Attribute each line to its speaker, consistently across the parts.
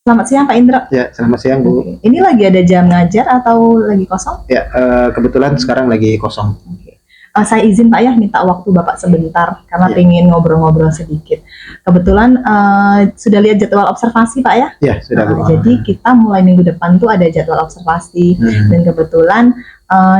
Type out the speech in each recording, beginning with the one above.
Speaker 1: Selamat siang Pak Indra.
Speaker 2: Ya, selamat siang Bu.
Speaker 1: Oke. Ini lagi ada jam ngajar atau lagi kosong?
Speaker 2: Ya, kebetulan sekarang lagi kosong.
Speaker 1: Oke. Saya izin Pak ya minta waktu Bapak sebentar karena
Speaker 2: Ya.
Speaker 1: pengen ngobrol-ngobrol sedikit. Kebetulan sudah lihat jadwal observasi Pak ya?
Speaker 2: Ya, sudah Bu.
Speaker 1: Jadi kita mulai minggu depan tuh ada jadwal observasi dan kebetulan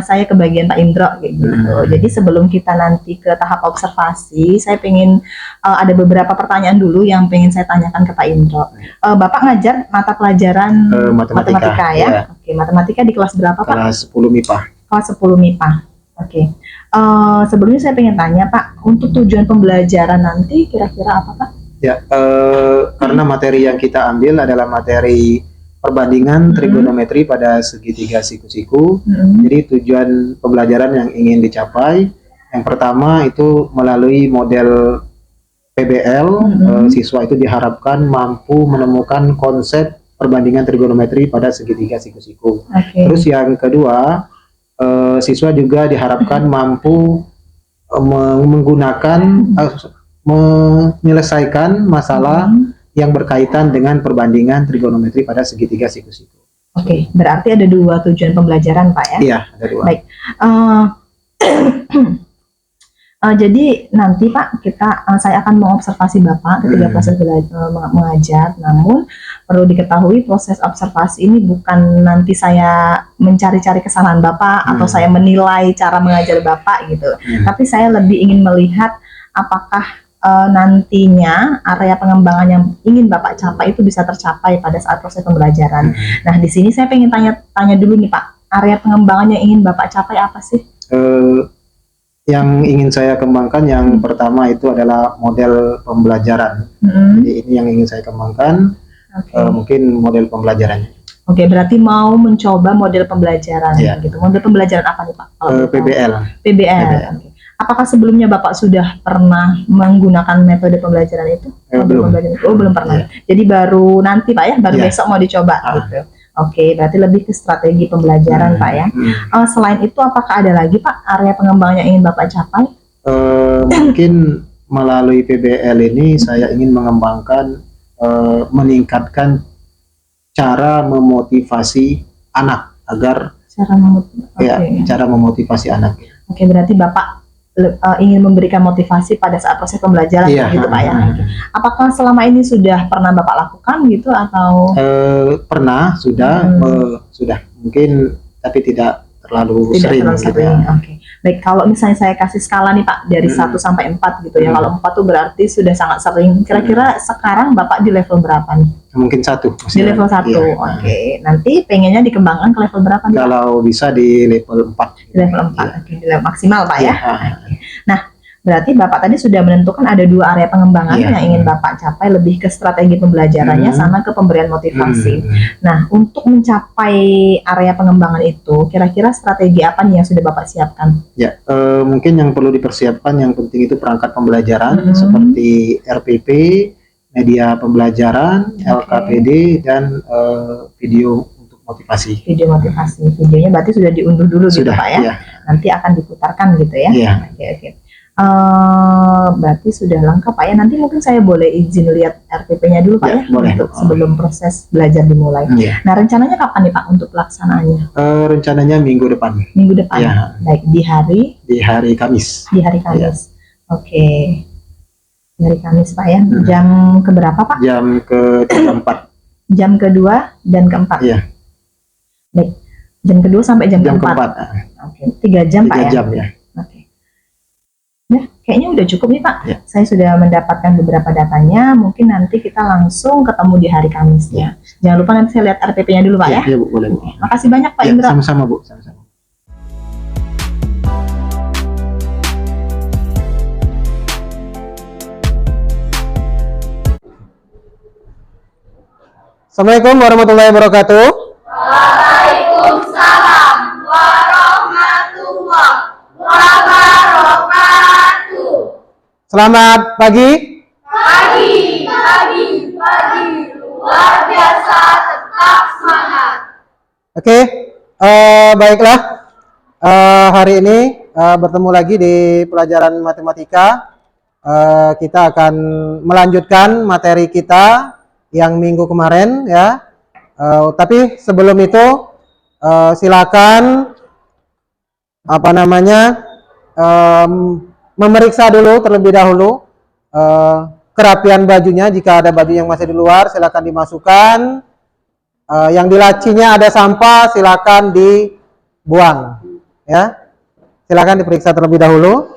Speaker 1: saya ke bagian Pak Indro kayak gitu. Jadi sebelum kita nanti ke tahap observasi, saya pengen ada beberapa pertanyaan dulu yang pengen saya tanyakan ke Pak Indro. Bapak ngajar mata pelajaran matematika ya?
Speaker 2: Ya.
Speaker 1: Oke, matematika di kelas berapa Pak?
Speaker 2: Kelas 10 MIPA.
Speaker 1: Kelas 10 MIPA. Oke. Sebelumnya saya pengen tanya Pak, untuk tujuan pembelajaran nanti kira-kira apa Pak?
Speaker 2: Ya, karena materi yang kita ambil adalah materi perbandingan trigonometri pada segitiga siku-siku. Jadi tujuan pembelajaran yang ingin dicapai, yang pertama itu melalui model PBL, siswa itu diharapkan mampu menemukan konsep perbandingan trigonometri pada segitiga siku-siku. Terus yang kedua, siswa juga diharapkan mampu menyelesaikan masalah yang berkaitan dengan perbandingan trigonometri pada segitiga siku-siku.
Speaker 1: Oke, berarti ada dua tujuan pembelajaran Pak ya?
Speaker 2: Iya, ada dua.
Speaker 1: Baik. Jadi nanti Pak, saya akan mengobservasi Bapak ketika proses mengajar. Namun perlu diketahui proses observasi ini bukan nanti saya mencari-cari kesalahan Bapak atau saya menilai cara mengajar Bapak gitu. Tapi saya lebih ingin melihat apakah nantinya area pengembangan yang ingin Bapak capai itu bisa tercapai pada saat proses pembelajaran. Nah, di sini saya pengen tanya dulu nih Pak, area pengembangan yang ingin Bapak capai apa sih?
Speaker 2: Yang ingin saya kembangkan yang pertama itu adalah model pembelajaran. Jadi ini yang ingin saya kembangkan, mungkin model pembelajarannya. Oke,
Speaker 1: berarti mau mencoba model pembelajaran gitu. Model pembelajaran apa nih Pak?
Speaker 2: PBL.
Speaker 1: PBL. Okay. Apakah sebelumnya Bapak sudah pernah menggunakan metode pembelajaran itu?
Speaker 2: Belum.
Speaker 1: Belum pernah. Jadi baru nanti Pak ya, baru besok mau dicoba gitu. Oke, berarti lebih ke strategi pembelajaran Pak ya. Selain itu apakah ada lagi Pak area pengembangan yang ingin Bapak capai?
Speaker 2: Mungkin melalui PBL ini saya ingin mengembangkan, meningkatkan cara memotivasi anak agar cara memotivasi anak.
Speaker 1: Oke, berarti Bapak ingin memberikan motivasi pada saat proses pembelajaran gitu Pak ya. Apakah selama ini sudah pernah Bapak lakukan gitu atau?
Speaker 2: Pernah, sudah mungkin tapi tidak terlalu sering. Gitu ya.
Speaker 1: Oke. Baik, kalau misalnya saya kasih skala nih Pak dari 1 sampai 4 gitu ya. Kalau 4 tuh berarti sudah sangat sering. Kira-kira sekarang Bapak di level berapa nih?
Speaker 2: Mungkin 1.
Speaker 1: Di level 1. Oke. Nanti pengennya dikembangkan ke level berapa nih?
Speaker 2: Kalau bisa di level 4.
Speaker 1: Di level 4. Oke, di level maksimal Pak ya. Nah, berarti Bapak tadi sudah menentukan ada 2 area pengembangan yang ingin Bapak capai, lebih ke strategi pembelajarannya sama ke pemberian motivasi. Nah, untuk mencapai area pengembangan itu, kira-kira strategi apa nih yang sudah Bapak siapkan?
Speaker 2: Ya, mungkin yang perlu dipersiapkan yang penting itu perangkat pembelajaran seperti RPP, media pembelajaran, LKPD, dan video untuk motivasi.
Speaker 1: Video motivasi. Videonya berarti sudah diunduh dulu gitu Pak ya? Nanti akan diputarkan gitu ya? Oke. Berarti sudah lengkap Pak ya. Nanti mungkin saya boleh izin lihat RPP-nya dulu Pak ya,
Speaker 2: boleh.
Speaker 1: Untuk sebelum proses belajar dimulai. Nah, rencananya kapan nih Pak untuk pelaksanaannya?
Speaker 2: Rencananya minggu depan.
Speaker 1: Minggu depan. Baik, di hari
Speaker 2: Kamis.
Speaker 1: Di hari Kamis. Oke. Di hari Kamis Pak ya. Jam keberapa Pak?
Speaker 2: Jam ke-4.
Speaker 1: Jam kedua dan keempat. Baik. Jam kedua sampai jam keempat. Oke. 3 jam Pak ya.
Speaker 2: 3 jam ya.
Speaker 1: Ya, kayaknya udah cukup nih Pak. Saya sudah mendapatkan beberapa datanya. Mungkin nanti kita langsung ketemu di hari Kamis ya. Jangan lupa nanti saya lihat RPP-nya dulu Pak ya.
Speaker 2: Iya Bu, boleh Bu.
Speaker 1: Makasih banyak Pak Indra.
Speaker 2: Sama-sama Bu, sama-sama. Assalamualaikum warahmatullahi wabarakatuh.
Speaker 3: Waalaikumsalam warahmatullahi wabarakatuh.
Speaker 2: Selamat pagi.
Speaker 3: Pagi. Luar biasa, tetap semangat.
Speaker 2: Oke, baiklah. Hari ini bertemu lagi di pelajaran matematika. Kita akan melanjutkan materi kita
Speaker 4: yang minggu kemarin ya. Tapi sebelum itu silakan memeriksa dulu terlebih dahulu kerapian bajunya. Jika ada baju yang masih di luar, silakan dimasukkan. Yang di lacinya ada sampah, silakan dibuang. Ya, silakan diperiksa terlebih dahulu.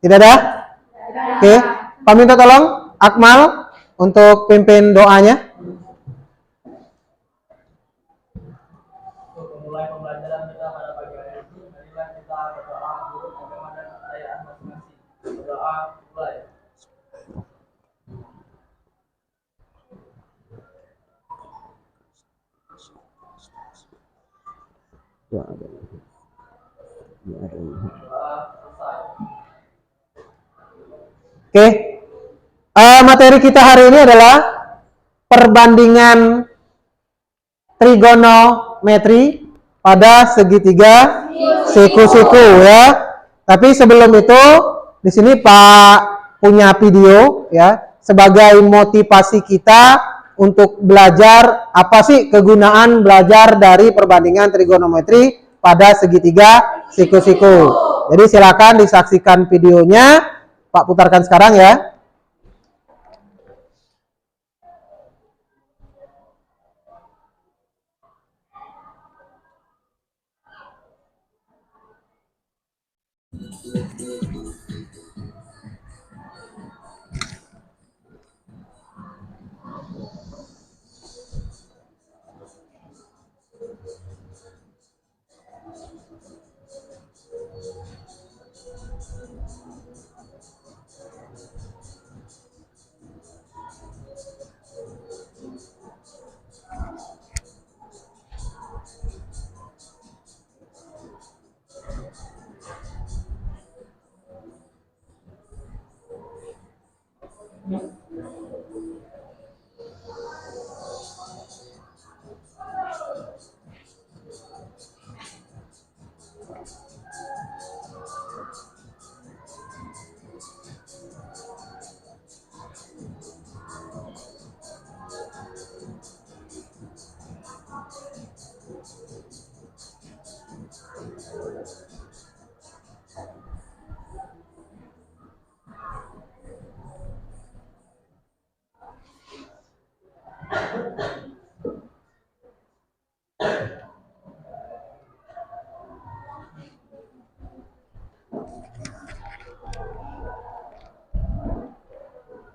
Speaker 4: Tidak ada? Oke, Pak minta tolong Akmal untuk pimpin doanya.
Speaker 5: Memulai pembelajaran kita pada pagi hari ini, marilah kita berdoa menurut agama dan kepercayaan masing-masing. Berdoa mulai.
Speaker 4: Oke, materi kita hari ini adalah perbandingan trigonometri pada segitiga siku-siku ya. Tapi sebelum itu, di sini Pak punya video ya sebagai motivasi kita untuk belajar apa sih kegunaan belajar dari perbandingan trigonometri pada segitiga siku-siku. Jadi silakan disaksikan videonya. Pak putarkan sekarang ya.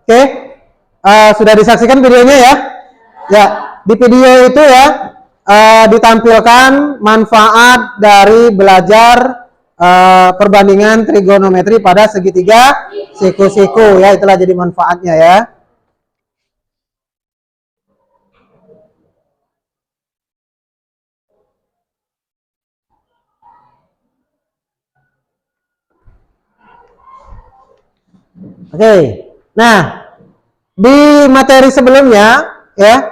Speaker 4: Oke, sudah disaksikan videonya ya? Ya, di video itu ya ditampilkan manfaat dari belajar perbandingan trigonometri pada segitiga siku-siku ya, itulah jadi manfaatnya ya. Oke. Nah, di materi sebelumnya ya,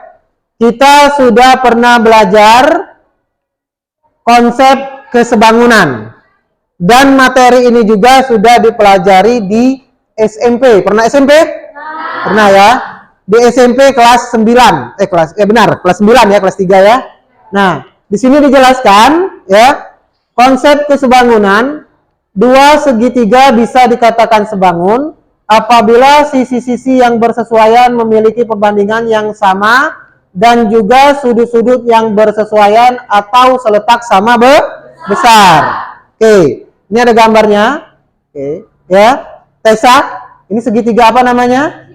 Speaker 4: kita sudah pernah belajar konsep kesebangunan. Dan materi ini juga sudah dipelajari di SMP. Pernah SMP? Pernah ya. Di SMP kelas 9. Kelas 9 ya, kelas 3 ya. Nah, di sini dijelaskan ya, konsep kesebangunan, dua segitiga bisa dikatakan sebangun apabila sisi-sisi yang bersesuaian memiliki perbandingan yang sama dan juga sudut-sudut yang bersesuaian atau seletak sama besar. Oke, ini ada gambarnya. Oke, ya. Tessa, ini segitiga apa namanya?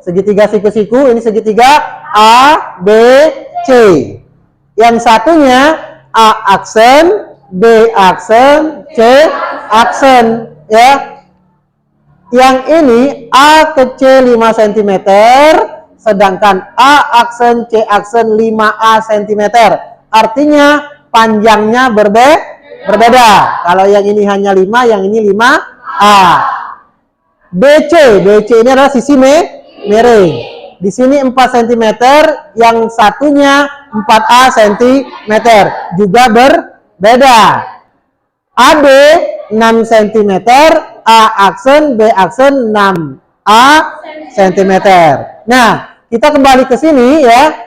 Speaker 4: Segitiga siku-siku. Ini segitiga A, B, C. Yang satunya A aksen, B aksen, C aksen, ya. Yang ini A ke C 5 cm, sedangkan A aksen C aksen 5A cm. Artinya panjangnya berbeda. Kalau yang ini hanya 5, yang ini 5A. BC ini adalah sisi miring. Di sini 4 cm, yang satunya 4A cm, juga berbeda. AD 6 cm, A aksen, B aksen 6, A cm. Nah, kita kembali ke sini ya.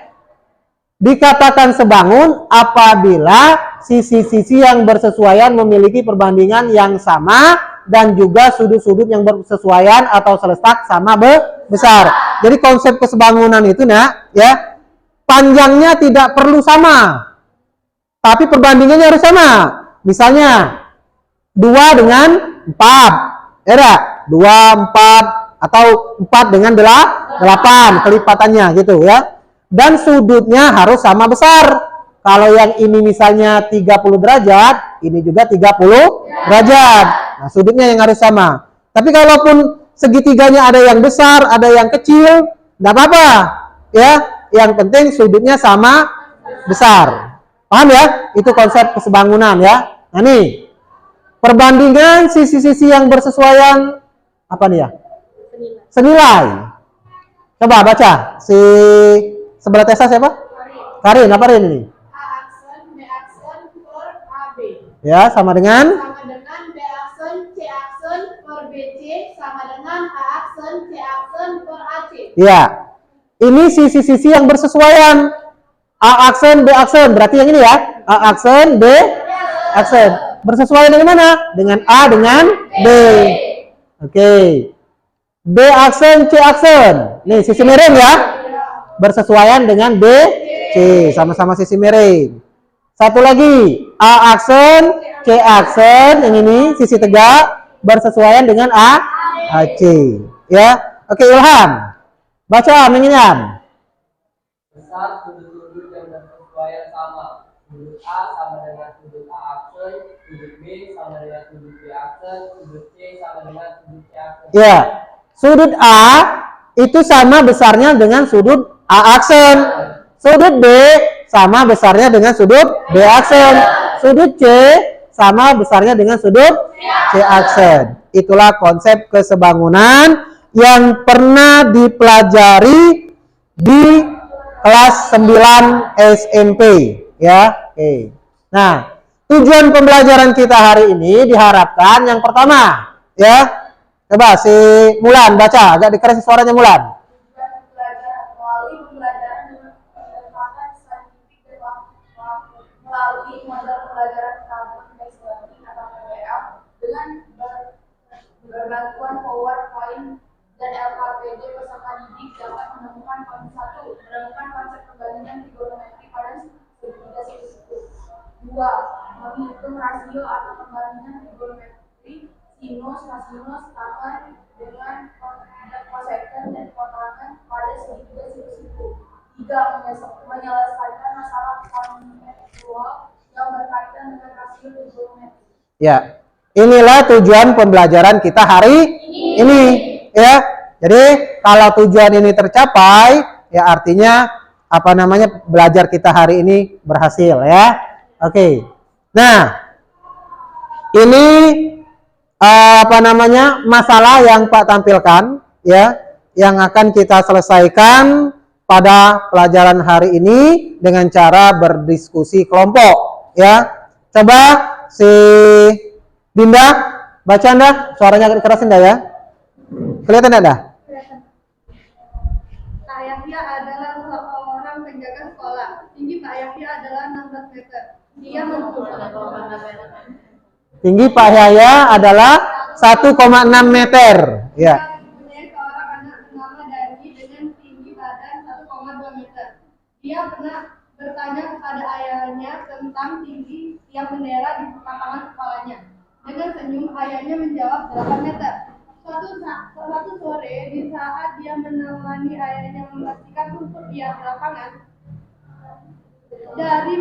Speaker 4: Dikatakan sebangun apabila sisi-sisi yang bersesuaian memiliki perbandingan yang sama dan juga sudut-sudut yang bersesuaian atau seletak sama besar. Jadi konsep kesebangunan itu nak ya, panjangnya tidak perlu sama, tapi perbandingannya harus sama. Misalnya 2 dengan 4, ya 2, 4 atau 4 dengan 8 kelipatannya gitu ya. Dan sudutnya harus sama besar. Kalau yang ini misalnya 30 derajat, ini juga 30 derajat. Nah, sudutnya yang harus sama. Tapi kalaupun segitiganya ada yang besar, ada yang kecil, enggak apa-apa. Ya, yang penting sudutnya sama besar. Paham ya? Itu konsep kesebangunan ya. Nah, nih. Perbandingan sisi-sisi yang bersesuaian apa nih ya? Senilai. Coba baca. Sebelah Tessa siapa? Karin. Apa Karin ini?
Speaker 3: A aksen, B aksen, per AB.
Speaker 4: Ya, sama dengan?
Speaker 3: Sama dengan B aksen, C aksen, per BC, sama dengan A aksen, C aksen, per AC.
Speaker 4: Ya. Ini sisi-sisi yang bersesuaian. A aksen, B aksen. Berarti yang ini ya. A aksen, B aksen. Bersesuaian dengan mana? Dengan A dengan B. Oke. B aksen, C aksen. Nih, sisi miring ya. Bersesuaian dengan B, C, sama-sama sisi miring. Satu lagi, A aksen, C aksen, yang ini sisi tegak bersesuaian dengan AC. Ya, oke Ilham, baca mengingat.
Speaker 5: Besar sudut-sudut yang bersesuaian sama. Sudut A sama dengan sudut A aksen, sudut B sama dengan sudut B aksen, sudut C sama dengan sudut C aksen.
Speaker 4: Ya, sudut A itu sama besarnya dengan sudut A aksen. Sudut B sama besarnya dengan sudut B aksen. Sudut C sama besarnya dengan sudut C aksen. Itulah konsep kesebangunan yang pernah dipelajari di kelas 9 SMP ya. Oke. Nah, tujuan pembelajaran kita hari ini diharapkan yang pertama ya. Coba si Mulan baca, agak dikeras suaranya Mulan.
Speaker 3: Melalui model pembelajaran carbon based learning atau PBL dengan berbantuan PowerPoint dan LKPD peserta didik dapat menemukan konsep perbandingan trigonometri pada segitiga siku. 2. Menghitung rasio atau perbandingan trigonometri sinus, kosinus, tangan dengan kosekant dan kotangan pada segitiga siku. 3. Menyelesaikan masalah kontekstual yang berkaitan dengan rasio trigonometri.
Speaker 4: Ya, inilah tujuan pembelajaran kita hari ini. Ya, jadi kalau tujuan ini tercapai, ya artinya apa namanya belajar kita hari ini berhasil ya. Oke. Nah, ini apa namanya masalah yang Pak tampilkan ya, yang akan kita selesaikan pada pelajaran hari ini dengan cara berdiskusi kelompok ya. Coba si Dinda baca Anda, suaranya agak dikerasin dah ya. Kelihatan enggak dah?
Speaker 3: Pak Yahya adalah seorang penjaga sekolah. Tinggi Pak Yahya adalah 16 meter. Dia
Speaker 4: Tinggi Pak Yahya adalah 1,6 meter. Ya.
Speaker 3: mempunyai seorang anak bernama Dani dengan tinggi badan 1,2 meter. Dia pernah bertanya kepada ayahnya tentang tinggi tiang bendera di perkampungan kepalanya. Dengan senyum ayahnya menjawab 8 meter. Suatu sore di saat dia menemani ayahnya membersihkan rumput di lapangan, Dani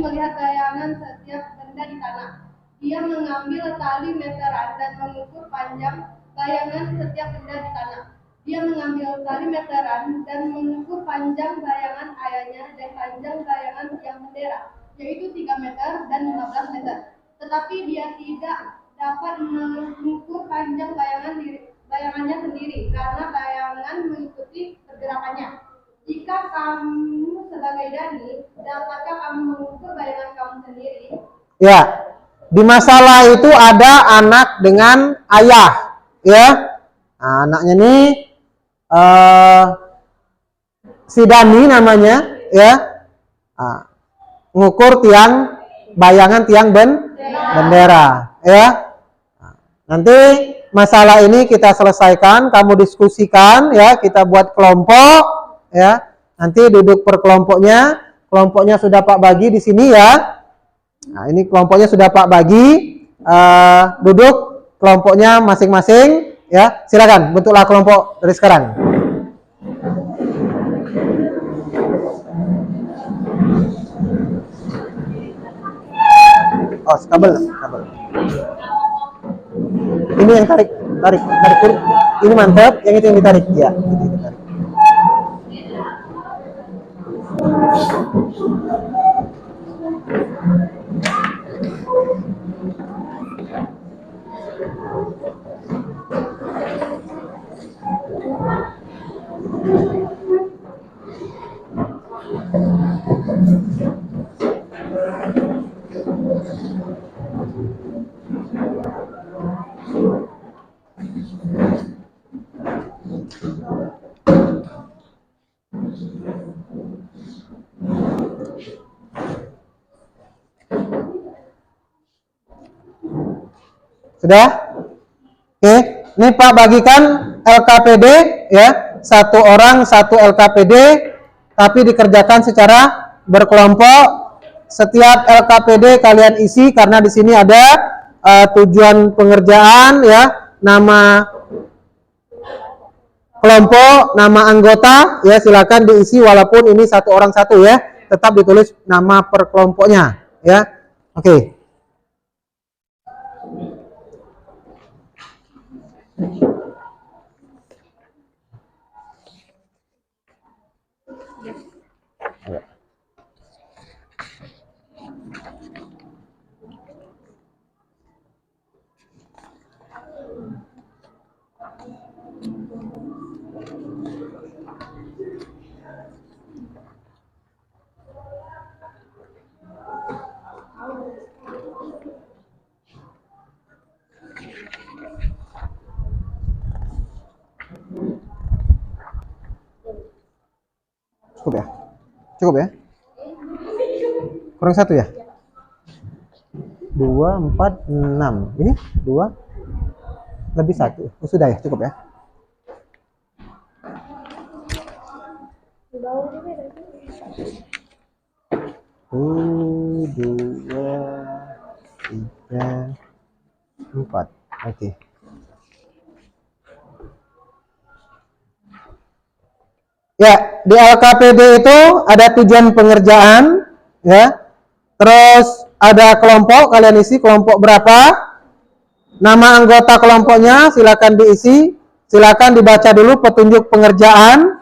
Speaker 3: melihat bayangan setiap benda di tanah. Dia mengambil tali meteran dan mengukur panjang bayangan setiap benda di tanah. Dia mengambil tali meteran dan mengukur panjang bayangan ayahnya dan panjang bayangan tiang bendera, yaitu 3 meter dan 15 meter. Tetapi dia tidak dapat mengukur panjang bayangannya sendiri karena bayangan mengikuti pergerakannya. Jika kamu sebagai Dani, dapatkah kamu mengukur bayangan kamu sendiri?
Speaker 4: Ya. Di masalah itu ada anak dengan ayah. ya. Nah, anaknya nih si Dani namanya, ya. Nah, ngukur bayangan tiang bendera, ya. Nah, nanti masalah ini kita selesaikan, kamu diskusikan, ya. Kita buat kelompok, ya. Nanti duduk per kelompoknya. Kelompoknya sudah Pak bagi di sini, ya. Nah, ini kelompoknya sudah Pak bagi, duduk kelompoknya masing-masing, ya. Silakan bentuklah kelompok dari sekarang. Oh, kabel. Ini yang tarik. Ini mantap, yang itu yang ditarik, ya. Itu yang ditarik. Sudah? Oke, ini Pak bagikan LKPD, ya. Satu orang satu LKPD, tapi dikerjakan secara berkelompok. Setiap LKPD kalian isi karena di sini ada tujuan pengerjaan, ya, nama kelompok, nama anggota, ya. Silakan diisi walaupun ini satu orang satu, ya. Tetap ditulis nama per kelompoknya, ya. Oke. Cukup ya? Cukup ya? Kurang satu ya? 2, 4, 6. Ini 2 lebih 1. Oh, sudah ya? Cukup ya? Dua, 3, 4. Oke. Ya, di LKPD itu ada tujuan pengerjaan, ya. Terus ada kelompok, kalian isi kelompok berapa? Nama anggota kelompoknya silakan diisi, silakan dibaca dulu petunjuk pengerjaan,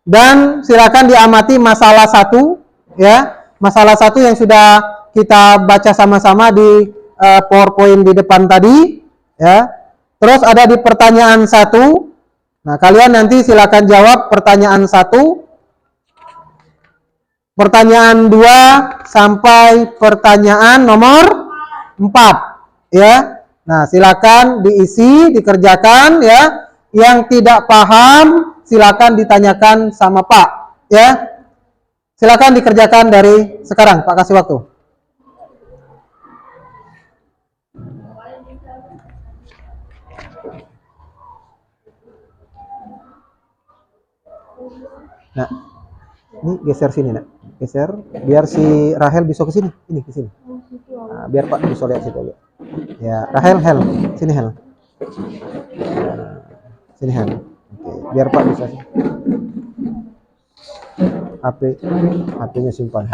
Speaker 4: dan silakan diamati masalah 1, ya. Masalah 1 yang sudah kita baca sama-sama di PowerPoint di depan tadi, ya. Terus ada di pertanyaan 1. Nah, kalian nanti silakan jawab pertanyaan 1, pertanyaan 2 sampai pertanyaan nomor 4, ya. Nah, silakan diisi, dikerjakan, ya. Yang tidak paham silakan ditanyakan sama Pak, ya. Silakan dikerjakan dari sekarang, Pak kasih waktu. Nah, ini geser sini, nak. Geser biar si Rahel bisa ke sini. Ini ke sini. Nah, biar Pak bisa lihat situ aja. Ya, Rahel, sini Hel. Nah, sini Hel. Oke, biar Pak bisa. HP-nya simpan.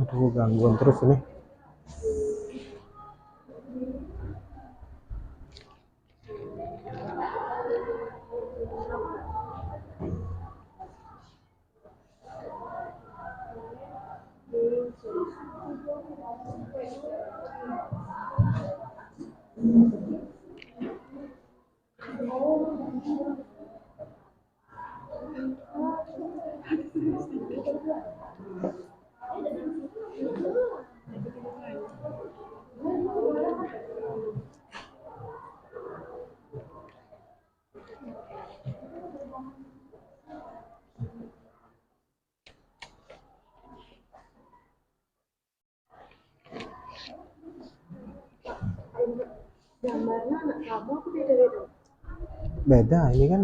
Speaker 4: Aduh, gangguan terus ini. Beda, ini kan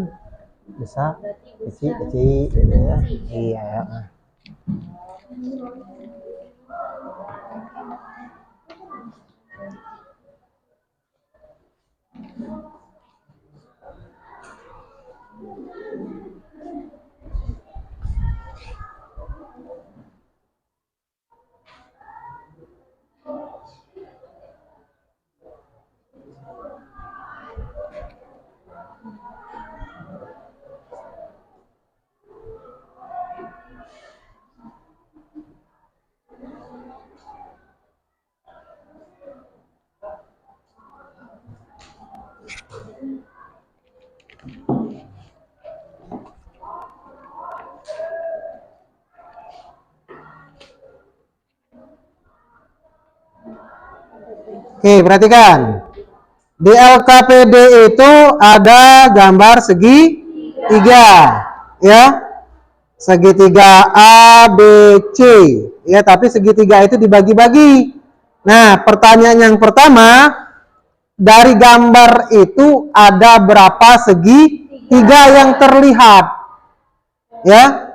Speaker 4: bisa kecil gitu ya. Iya ya. Oke, perhatikan. Di LKPD itu ada gambar segitiga, ya. Segitiga A, B, C. Ya, tapi segitiga itu dibagi-bagi. Nah, pertanyaan yang pertama, dari gambar itu ada berapa segitiga yang terlihat? Ya.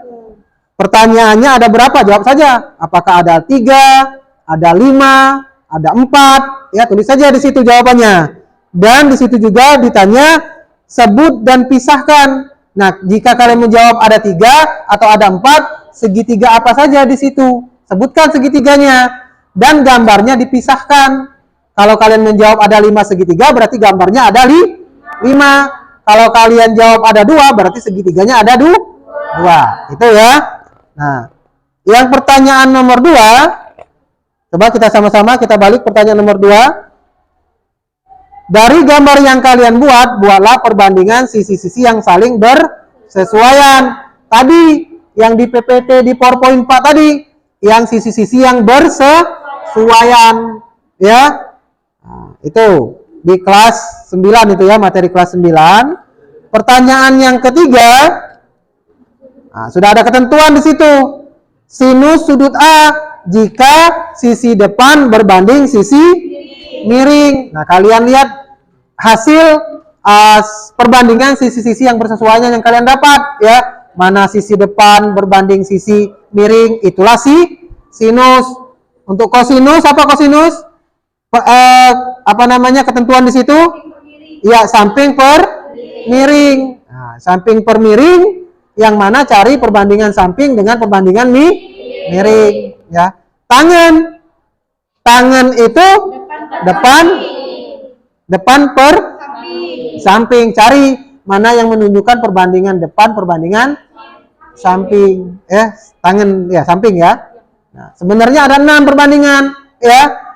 Speaker 4: Pertanyaannya ada berapa? Jawab saja. Apakah ada 3, ada 5, ada 4? Ya, tulis saja di situ jawabannya. Dan di situ juga ditanya sebut dan pisahkan. Nah, jika kalian menjawab ada 3 atau ada 4, segitiga apa saja di situ? Sebutkan segitiganya dan gambarnya dipisahkan. Kalau kalian menjawab ada 5 segitiga, berarti gambarnya ada 5. Kalau kalian jawab ada 2, berarti segitiganya ada 2. Itu ya. Nah, yang pertanyaan nomor 2, coba kita sama-sama kita balik pertanyaan nomor 2. Dari gambar yang kalian buatlah perbandingan sisi-sisi yang saling bersesuaian. Tadi yang di PPT di PowerPoint 4 tadi, yang sisi-sisi yang bersesuaian, ya. Nah, itu di kelas 9 itu ya, materi kelas 9. Pertanyaan yang ketiga, nah, sudah ada ketentuan di situ. Sinus sudut A jika sisi depan berbanding sisi miring. Nah, kalian lihat hasil perbandingan sisi-sisi yang bersesuaian yang kalian dapat, ya. Mana sisi depan berbanding sisi miring, itulah sinus. Untuk kosinus, apa kosinus? Apa namanya ketentuan di situ? Ya, samping per miring. Nah, samping per miring, yang mana cari perbandingan samping dengan perbandingan miring, ya. Tangan itu depan per samping. Cari mana yang menunjukkan perbandingan depan perbandingan samping, ya. Tangan ya samping ya. Nah, sebenarnya ada 6 perbandingan, ya.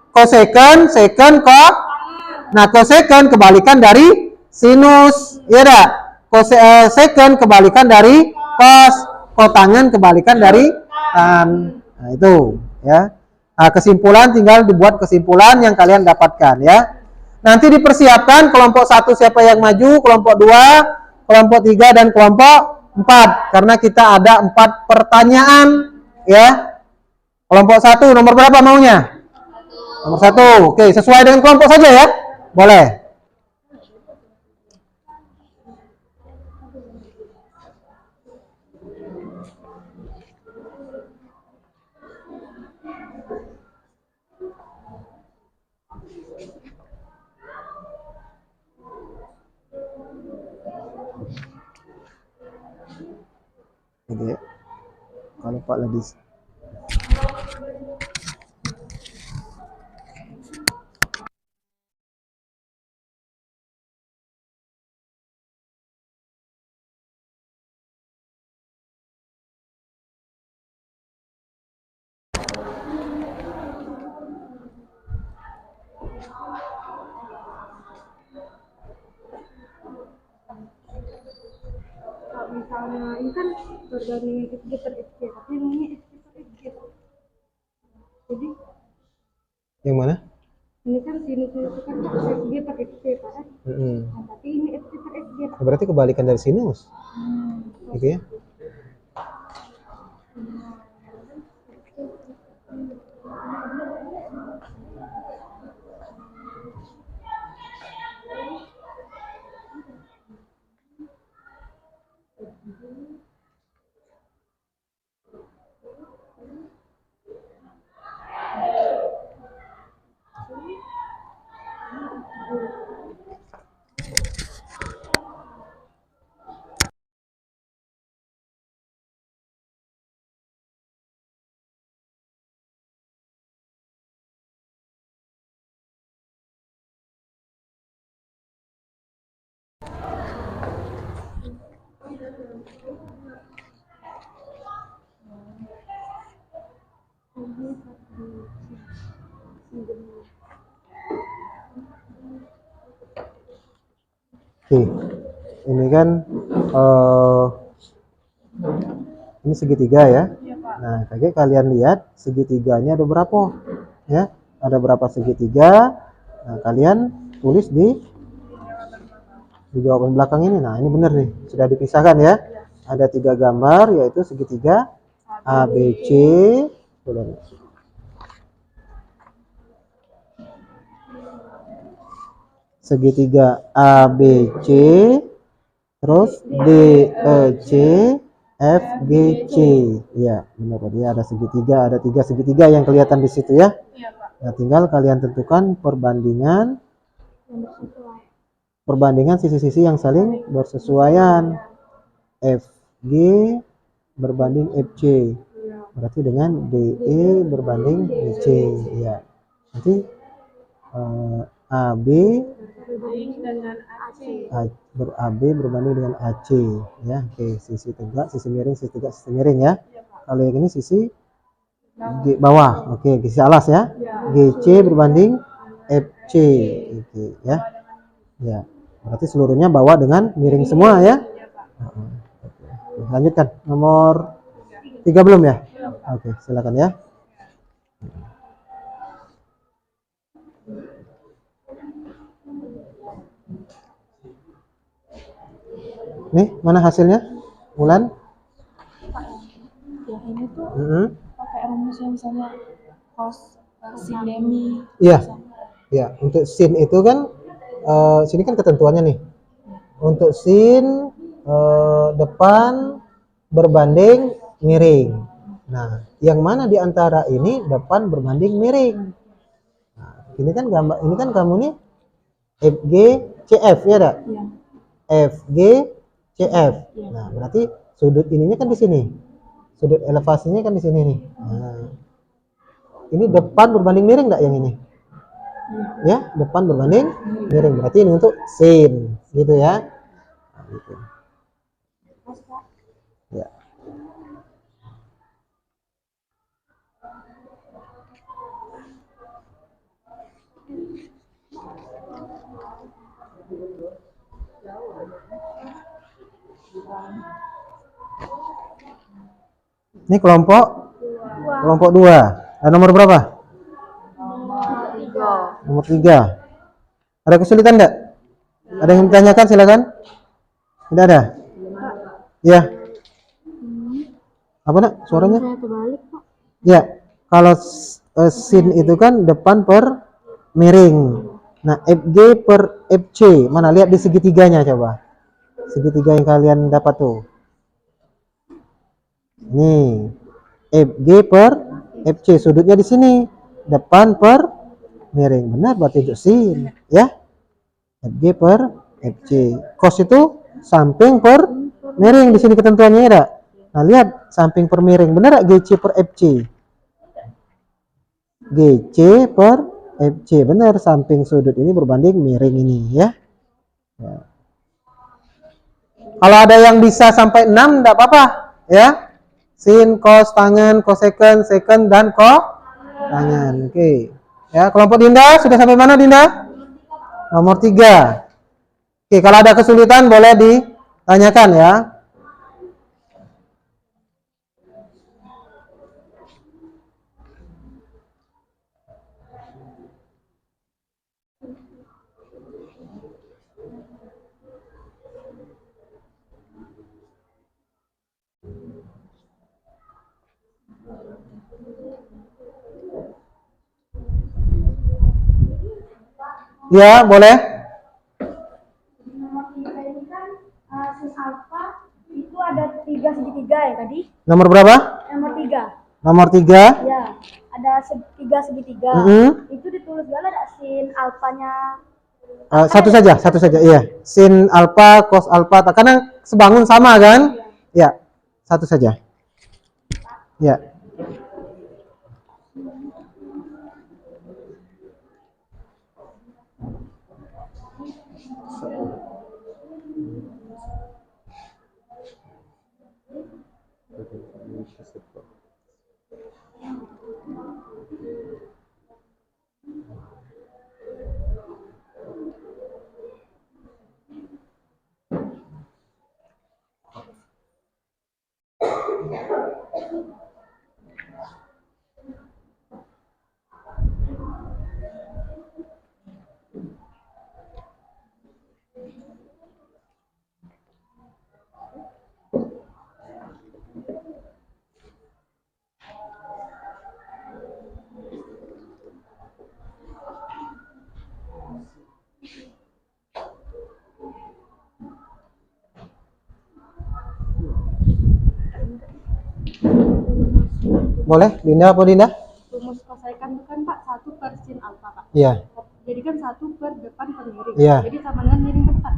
Speaker 4: Cosecant, secant, nah, cosecant kebalikan dari sinus, ya dah. Secant kebalikan dari cos, kotangan kebalikan dari tan. Nah, itu, ya. Nah, kesimpulan tinggal dibuat kesimpulan yang kalian dapatkan, ya. Nanti dipersiapkan kelompok 1 siapa yang maju, kelompok 2, kelompok 3 dan kelompok 4 karena kita ada 4 pertanyaan, ya. Kelompok 1 nomor berapa maunya? Nomor 1. Oke, sesuai dengan kelompok saja ya. Boleh. Oke. Kalau Pak Ladis.
Speaker 3: Kalau misalnya ini kan perbandingan FG per FG, tapi namanya FG per FG. Jadi
Speaker 4: Yang mana?
Speaker 3: ini kan sinus itu kan FG per FG kan? Nah, tapi ini FG per FG.
Speaker 4: Berarti kebalikan dari sinus. Gitu ya. Oke, ini kan ini segitiga ya. Nah, kayak kalian lihat segitiganya ada berapa? Ya, ada berapa segitiga? Nah, kalian tulis di jawaban belakang ini. Nah, ini benar nih, sudah dipisahkan ya. Ada 3 gambar, yaitu segitiga ABC. Segitiga ABC, terus DEC, FGC. Ya, benar tadi ada segitiga, ada 3 segitiga yang kelihatan di situ ya. Nah, tinggal kalian tentukan perbandingan sisi-sisi yang saling bersesuaian. FG berbanding FC. Berarti dengan DE berbanding DC. Ya. Nanti AB AB berbanding dengan AC ya. Oke, sisi tegak, sisi miring, sisi tegak, sisi miring ya. Kalau yang ini sisi bawah. Oke, sisi alas ya. GC berbanding FC. Oke, ya. Ya. Berarti seluruhnya bawah dengan miring semua ya. Oke, lanjutkan. Nomor 3 belum ya? Oke, silakan ya. Nih, mana hasilnya? Wulan?
Speaker 6: Yang ini tuh pakai rumus yang misalnya cos sin demi.
Speaker 4: Iya. Ya, untuk sin itu kan sini kan ketentuannya nih. Untuk sin depan berbanding miring. Nah, yang mana di antara ini depan berbanding miring? Nah, ini kan gambar, ini kan kamu nih FG CF ya, Dak?
Speaker 6: Iya.
Speaker 4: FG CF. Nah, berarti sudut ininya kan di sini. Sudut elevasinya kan di sini nih. Nah, ini depan berbanding miring enggak yang ini? Ya, depan berbanding miring. Berarti ini untuk sin, gitu ya. Nah, gitu. Ya. Ini kelompok 2. Dan nomor berapa? Nomor 3. Ada kesulitan enggak? Ada yang ditanyakan, silakan. Tidak ada? Ya. Apa nak suaranya?
Speaker 3: Saya terbalik, Pak.
Speaker 4: Ya. Kalau sin itu kan depan per miring. Nah, FG per FC. Mana lihat di segitiganya coba. Segitiga yang kalian dapat tuh. Nih. FG per FC, sudutnya di sini. Depan per miring. Benar berarti untuk sin, ya. FG per FC. Cos itu samping per miring, di sini ketentuannya ya, Nah, lihat samping per miring. Benar gak GC per FC? GC per FC. Benar, samping sudut ini berbanding miring ini ya. Ya. Kalau ada yang bisa sampai 6 enggak apa-apa ya. Sin, cos, tangan, cosecant, secant, dan tangan. Oke. Ya, kelompok Dinda sudah sampai mana Dinda? Nomor 3. Oke, kalau ada kesulitan boleh ditanyakan ya. Ya, boleh.
Speaker 7: Nomor 3 ini kan sin alfa itu ada 3 segitiga ya tadi.
Speaker 4: Nomor berapa?
Speaker 7: Nomor 3.
Speaker 4: Nomor 3.
Speaker 7: Ya, ada 3 segitiga. Itu ditulis gak ada sin alfanya.
Speaker 4: Satu saja. Iya. Sin alfa, cos alfa. Karena sebangun sama kan? Ya, satu saja. Ya. Boleh, Dinda apa Dinda?
Speaker 6: Rumus kosekan itu kan Pak 1 per sin alfa Pak.
Speaker 4: Iya.
Speaker 6: Jadi kan 1 per depan per miring.
Speaker 4: Iya.
Speaker 6: Jadi sama dengan miring ke depan.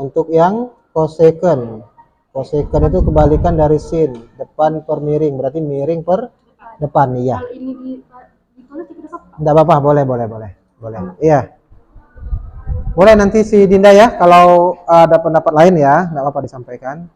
Speaker 4: Untuk yang cosecant. Cosecant itu kebalikan dari sin, depan per miring, berarti miring per depan, iya.
Speaker 6: Kalau ini ditulis di depan Pak.
Speaker 4: Enggak apa-apa, boleh. Iya. Boleh nanti si Dinda ya, kalau ada pendapat lain ya, enggak apa-apa disampaikan.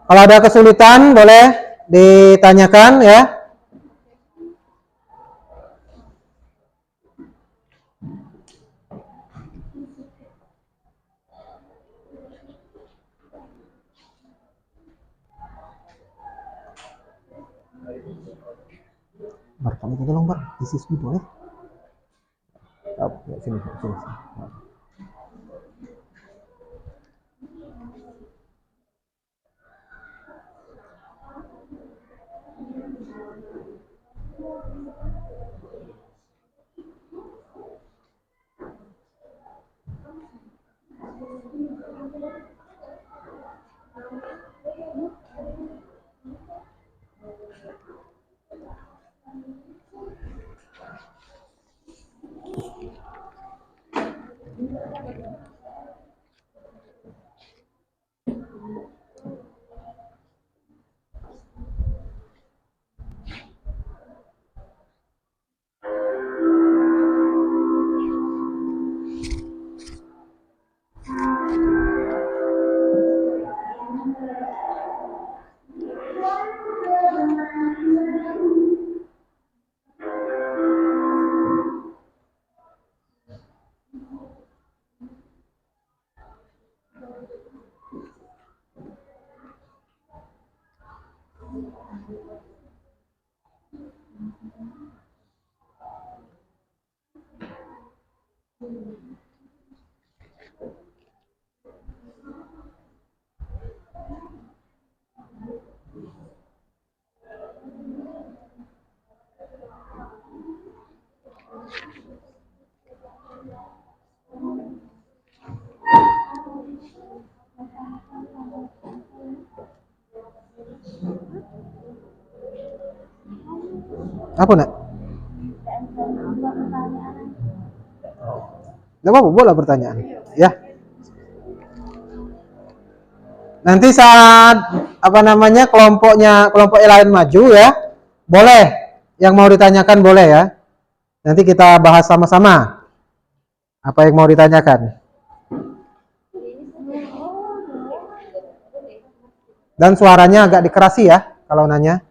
Speaker 4: Kalau ada kesulitan boleh ditanyakan ya. Bar, kamu tolong Bar, isi boleh? Oh, ya, sini. Apa nak?
Speaker 7: Apa pertanyaan?
Speaker 4: Nggak apa-apa, boleh pertanyaan. Ya. Nanti saat apa namanya kelompok yang lain maju ya, boleh. Yang mau ditanyakan boleh ya. Nanti kita bahas sama-sama. Apa yang mau ditanyakan? Dan suaranya agak dikerasi ya kalau nanya.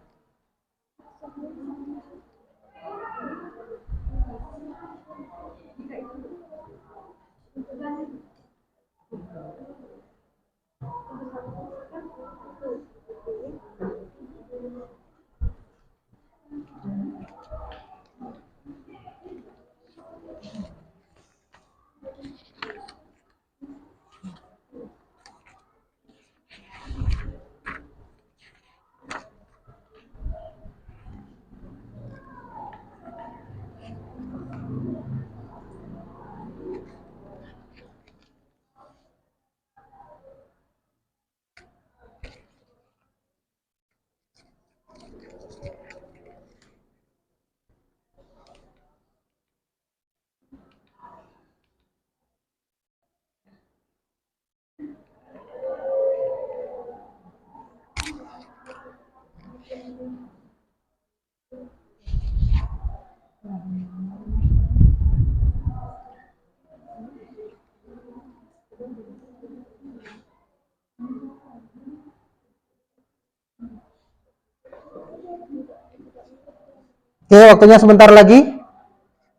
Speaker 4: Oke, waktunya sebentar lagi.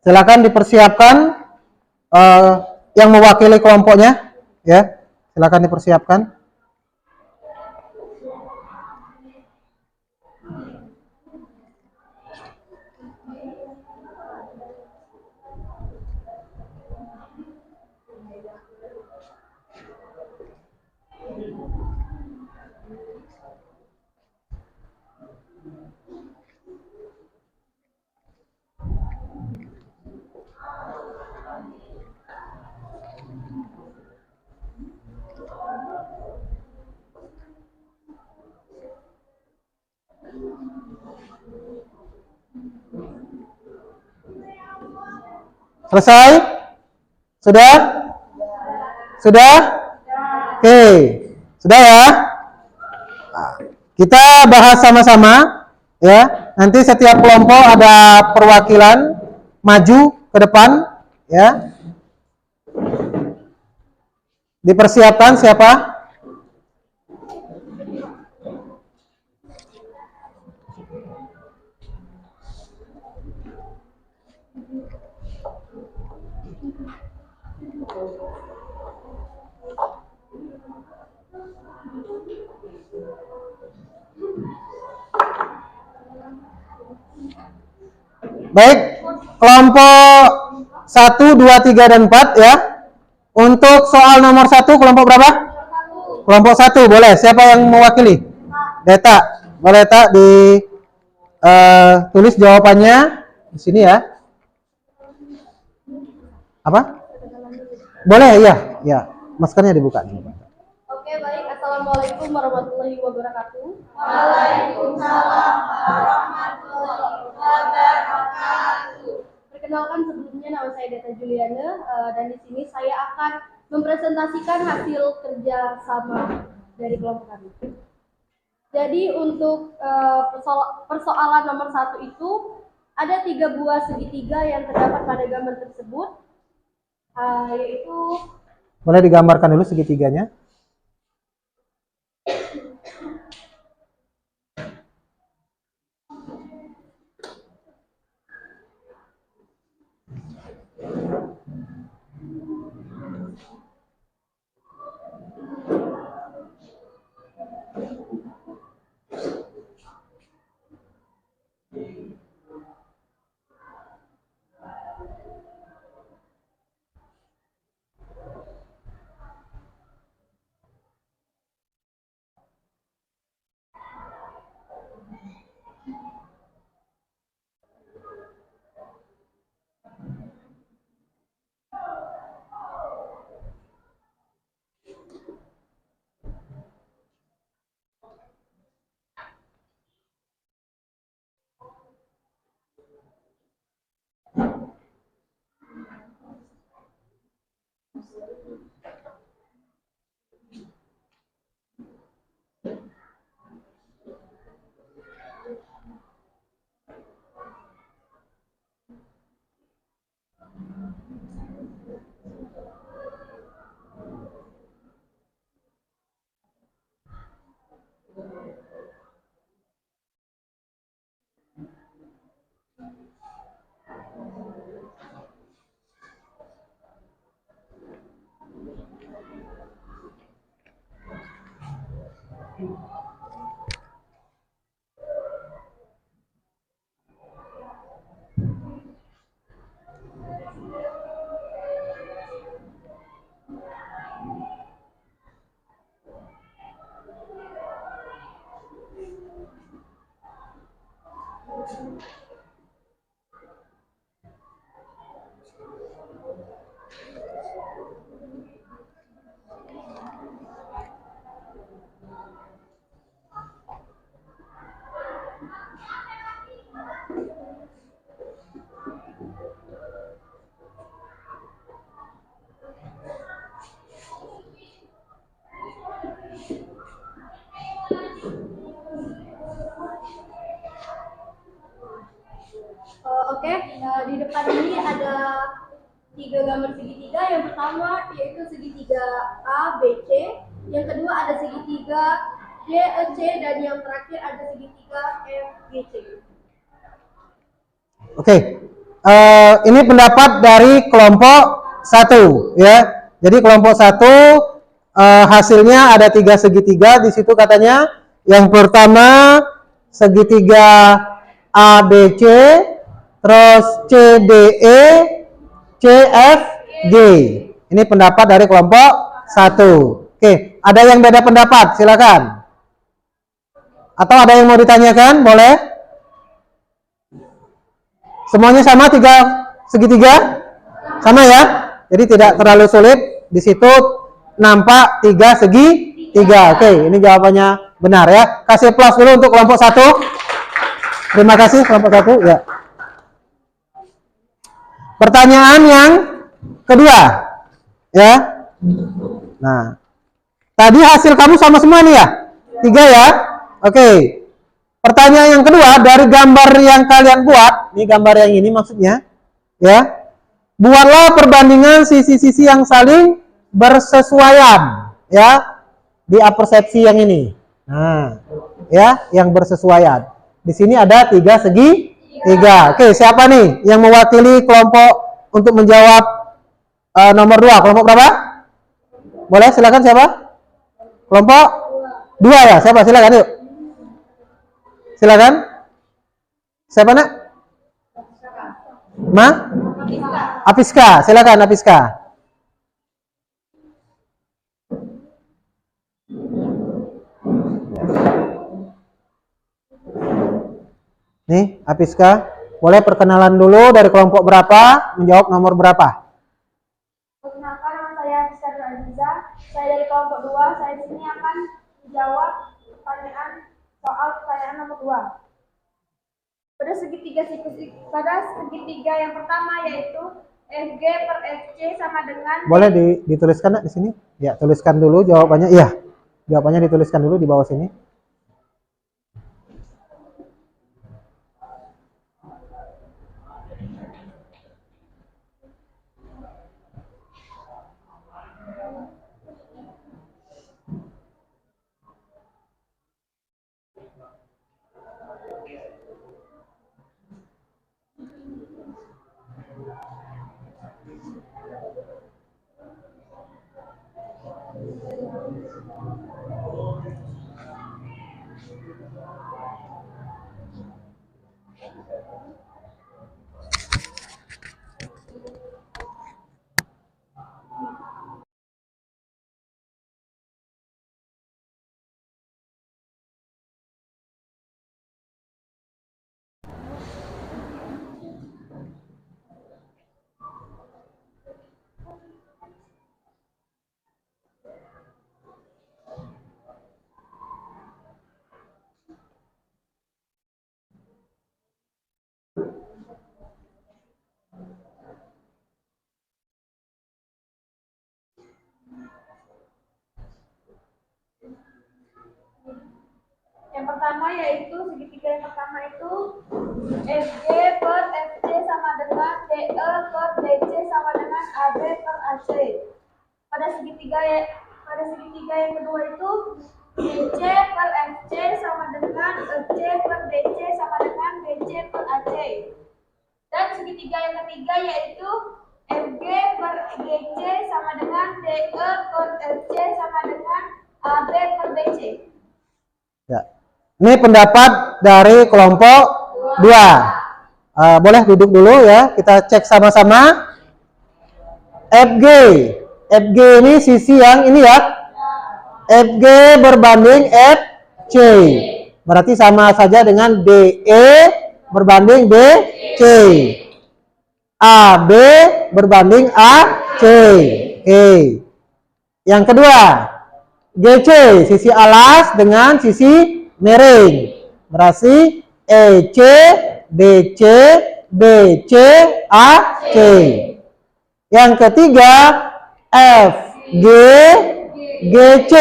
Speaker 4: Silakan dipersiapkan yang mewakili kelompoknya, ya. Silakan dipersiapkan. Selesai? Sudah? Sudah? Oke. Sudah ya? Kita bahas sama-sama ya. Nanti setiap kelompok ada perwakilan maju ke depan ya. Dipersiapkan siapa? Baik, kelompok 1, 2, 3, dan 4 ya. Untuk soal nomor 1, kelompok berapa? Kelompok 1, boleh. Siapa yang mewakili? Deta. Boleh tak di tulis jawabannya di sini ya. Apa? Boleh, iya. Ya, maskernya dibuka.
Speaker 3: Oke, baik. Assalamualaikum warahmatullahi wabarakatuh. Perkenalkan, sebelumnya nama saya Deta Juliana dan di sini saya akan mempresentasikan hasil kerja sama dari kelompok kami. Jadi untuk persoalan nomor 1 itu ada 3 buah segitiga yang terdapat pada gambar tersebut, yaitu
Speaker 4: Boleh digambarkan dulu segitiganya.
Speaker 7: Oke, di depan ini ada 3 gambar segitiga. Yang pertama yaitu segitiga A, B, C. Yang kedua ada segitiga D, E, C, dan yang terakhir ada segitiga F, G, C.
Speaker 4: Oke, ini pendapat dari kelompok 1 ya. Jadi kelompok 1 hasilnya ada 3 segitiga di situ katanya. Yang pertama segitiga A, B, C, terus C, D, E, C, F, G. Ini pendapat dari kelompok 1. Oke, ada yang beda pendapat? Silakan. Atau ada yang mau ditanyakan? Boleh? Semuanya sama 3 segitiga? Sama ya? Jadi tidak terlalu sulit. Di situ nampak 3 segitiga. Oke, ini jawabannya benar ya. Kasih plus dulu untuk kelompok 1. Terima kasih kelompok 1 ya. Pertanyaan yang kedua ya. Nah, tadi hasil kamu sama semua nih ya? 3 ya? Oke. Pertanyaan yang kedua, dari gambar yang kalian buat, ini gambar yang ini maksudnya, ya. Buatlah perbandingan sisi-sisi yang saling bersesuaian, ya, di apersepsi yang ini. Nah, ya, yang bersesuaian. Di sini ada 3 segitiga. Oke, siapa nih yang mewakili kelompok untuk menjawab nomor 2? Kelompok berapa? Boleh, silakan siapa? Kelompok 2 ya, siapa? Silakan yuk. Silakan. Siapa nak? Apiska. Silakan Apiska. Nih, Apiska. Boleh perkenalan dulu dari kelompok berapa, menjawab nomor berapa?
Speaker 7: Perkenalkan, nama saya Apiska Aziza. Saya dari kelompok 2. Saya di sini akan menjawab pertanyaan nomor 2. Pada segitiga yang pertama yaitu FG per FC sama dengan.
Speaker 4: Boleh dituliskan nak di sini? Ya, tuliskan dulu jawabannya. Iya. Jawabannya dituliskan dulu di bawah sini.
Speaker 7: Yang pertama yaitu segitiga yang pertama itu FG per FC sama dengan DE per DC sama dengan AB per AC. Pada segitiga yang kedua itu DC per FC sama dengan EC per DC sama dengan BC per AC. Dan segitiga yang ketiga yaitu FG per GC sama dengan DE per FC sama dengan AB per BC.
Speaker 4: Ya. Ini pendapat dari kelompok 2. Boleh duduk dulu ya, kita cek sama-sama. FG ini sisi yang ini ya. FG berbanding FC. Berarti sama saja dengan DE berbanding BC. AB berbanding AC. Oke. Yang kedua, GC, sisi alas dengan sisi miring. Berarti EC, DC, BC, AC. Yang ketiga, FG, GC,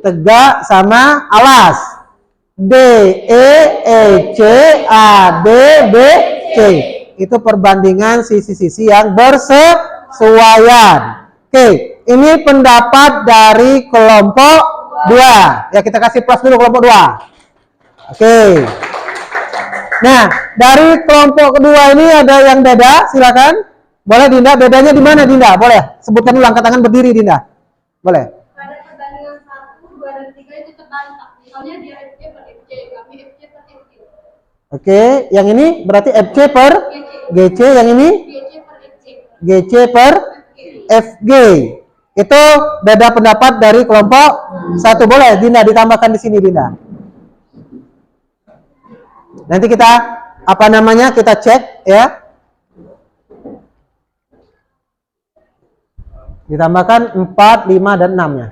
Speaker 4: tegak sama alas. DE, EC, AB, BC. Itu perbandingan sisi-sisi yang bersesuaian. Oke, ini pendapat dari kelompok 2. Ya, kita kasih plus dulu kelompok 2. Oke. Nah, dari kelompok kedua ini ada yang beda, silakan. Boleh Dinda, bedanya di mana Dinda? Boleh, sebutkan dulu, angkat tangan berdiri Dinda. Boleh.
Speaker 3: Pada perbandingan 1, 2, dan 3 itu terbalik. Misalnya dia FC per FC, kami FC per FC.
Speaker 4: Oke, yang ini berarti FC per GC, yang ini
Speaker 3: GC per FC.
Speaker 4: GC per FG. Itu beda pendapat dari kelompok 1. Boleh Dinda ditambahkan di sini Dinda. Nanti kita kita cek ya. Ditambahkan 4, 5 dan 6-nya.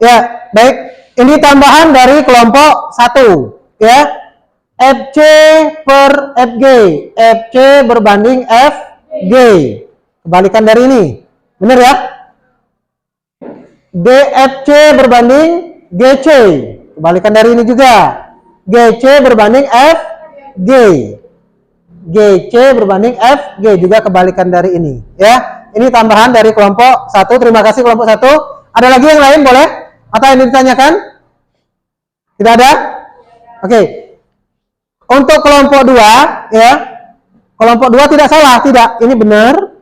Speaker 4: Ya, baik. Ini tambahan dari kelompok 1, ya. FC per FG. FC berbanding FG. Kebalikan dari ini. Benar ya? DFC berbanding GC. Kebalikan dari ini juga. GC berbanding FG. GC berbanding FG juga kebalikan dari ini, ya. Ini tambahan dari kelompok 1. Terima kasih kelompok 1. Ada lagi yang lain boleh? Atau yang ditanyakan? Tidak ada? Oke. Untuk kelompok 2, ya. Kelompok 2 tidak salah, tidak. Ini benar.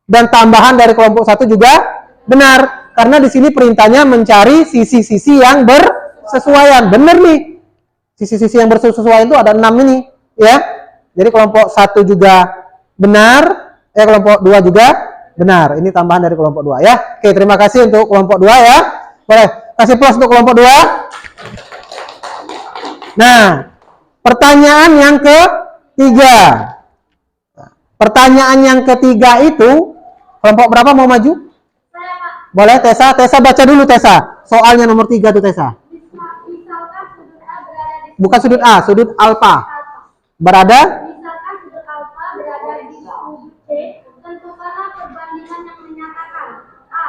Speaker 4: Dan tambahan dari kelompok 1 juga benar. Karena di sini perintahnya mencari sisi-sisi yang bersesuaian. Benar nih. Sisi-sisi yang bersesuaian itu ada 6 ini, ya. Jadi kelompok 1 juga benar, kelompok 2 juga benar. Ini tambahan dari kelompok 2, ya. Oke, terima kasih untuk kelompok 2, ya. Boleh kasih plus untuk kelompok 2. Nah, pertanyaan yang ketiga. Pertanyaan yang ketiga itu, kelompok berapa mau maju? Boleh Tessa? Tessa baca dulu Tessa. Soalnya nomor 3 tuh Tessa.
Speaker 7: Misalkan sudut A berada di
Speaker 4: Bukan sudut A, sudut alfa. Berada?
Speaker 7: Misalkan sudut alfa berada di sudut C, tentukanlah perbandingan yang menyatakan A.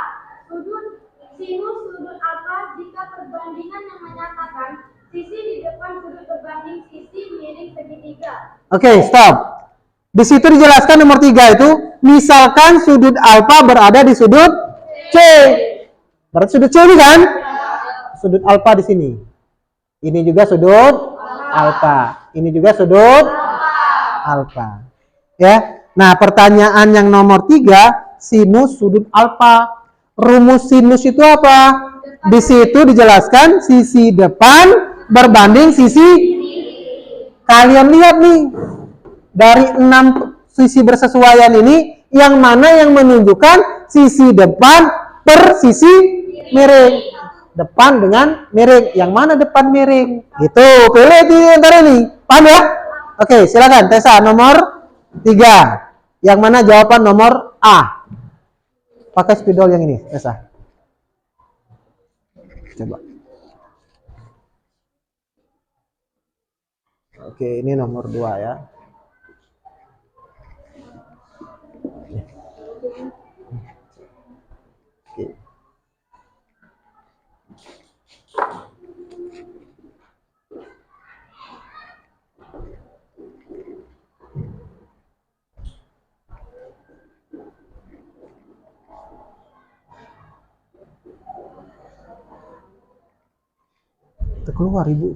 Speaker 7: Sinus sudut alfa jika perbandingan yang menyatakan sisi di depan sudut berbanding sisi miring segitiga segitiga.
Speaker 4: Oke, stop. Di situ dijelaskan nomor 3 itu, misalkan sudut alfa berada di sudut C. Berarti sudut C ini kan? Sudut alfa di sini. Ini juga sudut alfa. Ini juga sudut alfa. Ya. Nah, pertanyaan yang nomor 3, sinus sudut alfa. Rumus sinus itu apa? Di situ dijelaskan sisi depan berbanding sisi. Kalian lihat nih, dari 6 sisi bersesuaian ini, yang mana yang menunjukkan sisi depan per sisi miring. Depan dengan miring. Yang mana depan miring? Gitu. Pilih di antara ini. Paham ya? Oke, silakan Tessa nomor 3. Yang mana jawaban nomor A? Pakai spidol yang ini, Tessa. Coba. Oke, ini nomor 2 ya. Oke. Kita keluar ibu.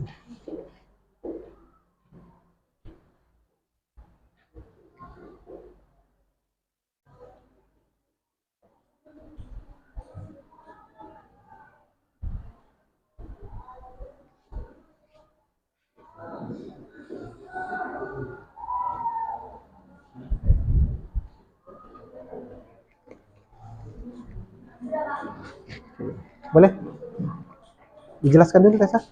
Speaker 4: Boleh? Dijelaskan dulu Tessa.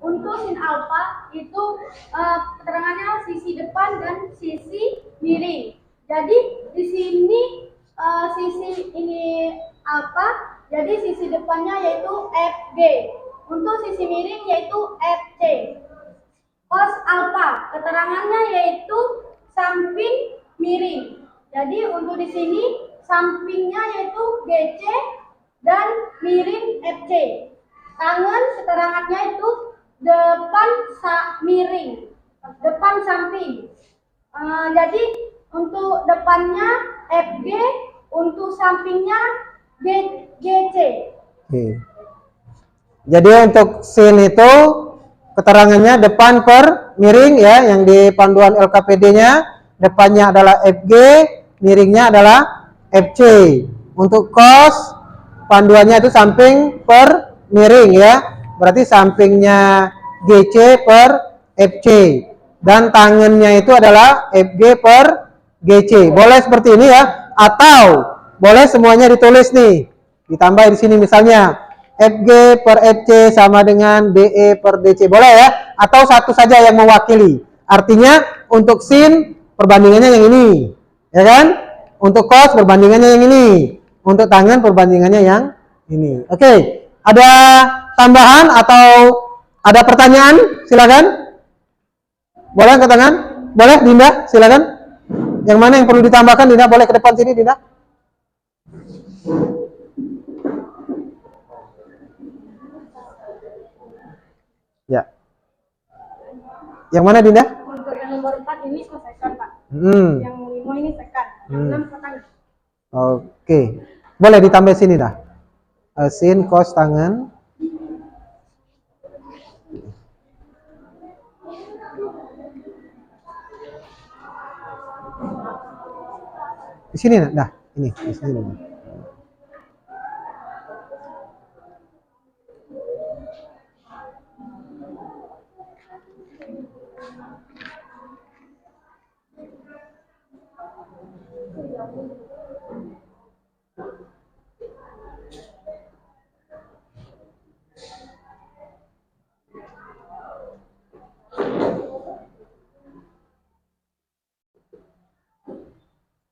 Speaker 7: Untuk sin alfa itu keterangannya sisi depan dan sisi miring. Jadi di sini sisi ini alfa, jadi sisi depannya yaitu FG. Untuk sisi miring yaitu FC. Cos alfa keterangannya yaitu samping miring. Jadi untuk di sini sampingnya yaitu GC dan miring FC. Tangan keterangannya itu depan miring, depan samping. Jadi untuk depannya FG, untuk sampingnya GC.
Speaker 4: Oke. Jadi untuk sin itu keterangannya depan per miring ya, yang di panduan LKPD-nya depannya adalah FG, miringnya adalah FC. Untuk cos panduannya itu samping per miring ya. Berarti sampingnya GC per FC dan tangannya itu adalah FG per GC. Boleh seperti ini ya, atau boleh semuanya ditulis nih. Ditambah di sini misalnya FG per FC sama dengan DE per DC. Boleh ya, atau satu saja yang mewakili. Artinya untuk sin perbandingannya yang ini, ya kan? Untuk cos perbandingannya yang ini. Untuk tangan perbandingannya yang ini. Oke. Ada tambahan atau ada pertanyaan? Silakan. Boleh angkat tangan? Boleh, Dinda? Silakan. Yang mana yang perlu ditambahkan, Dinda? Boleh ke depan sini, Dinda. Ya. Yang mana, Dinda?
Speaker 7: Untuk yang nomor 4 ini kosekan, Pak. Yang 5 ini sekan. Yang 6 sekan.
Speaker 4: Oke. Boleh ditambah sini dah. Sin cos tangan. Di sini dah. Ini di sini.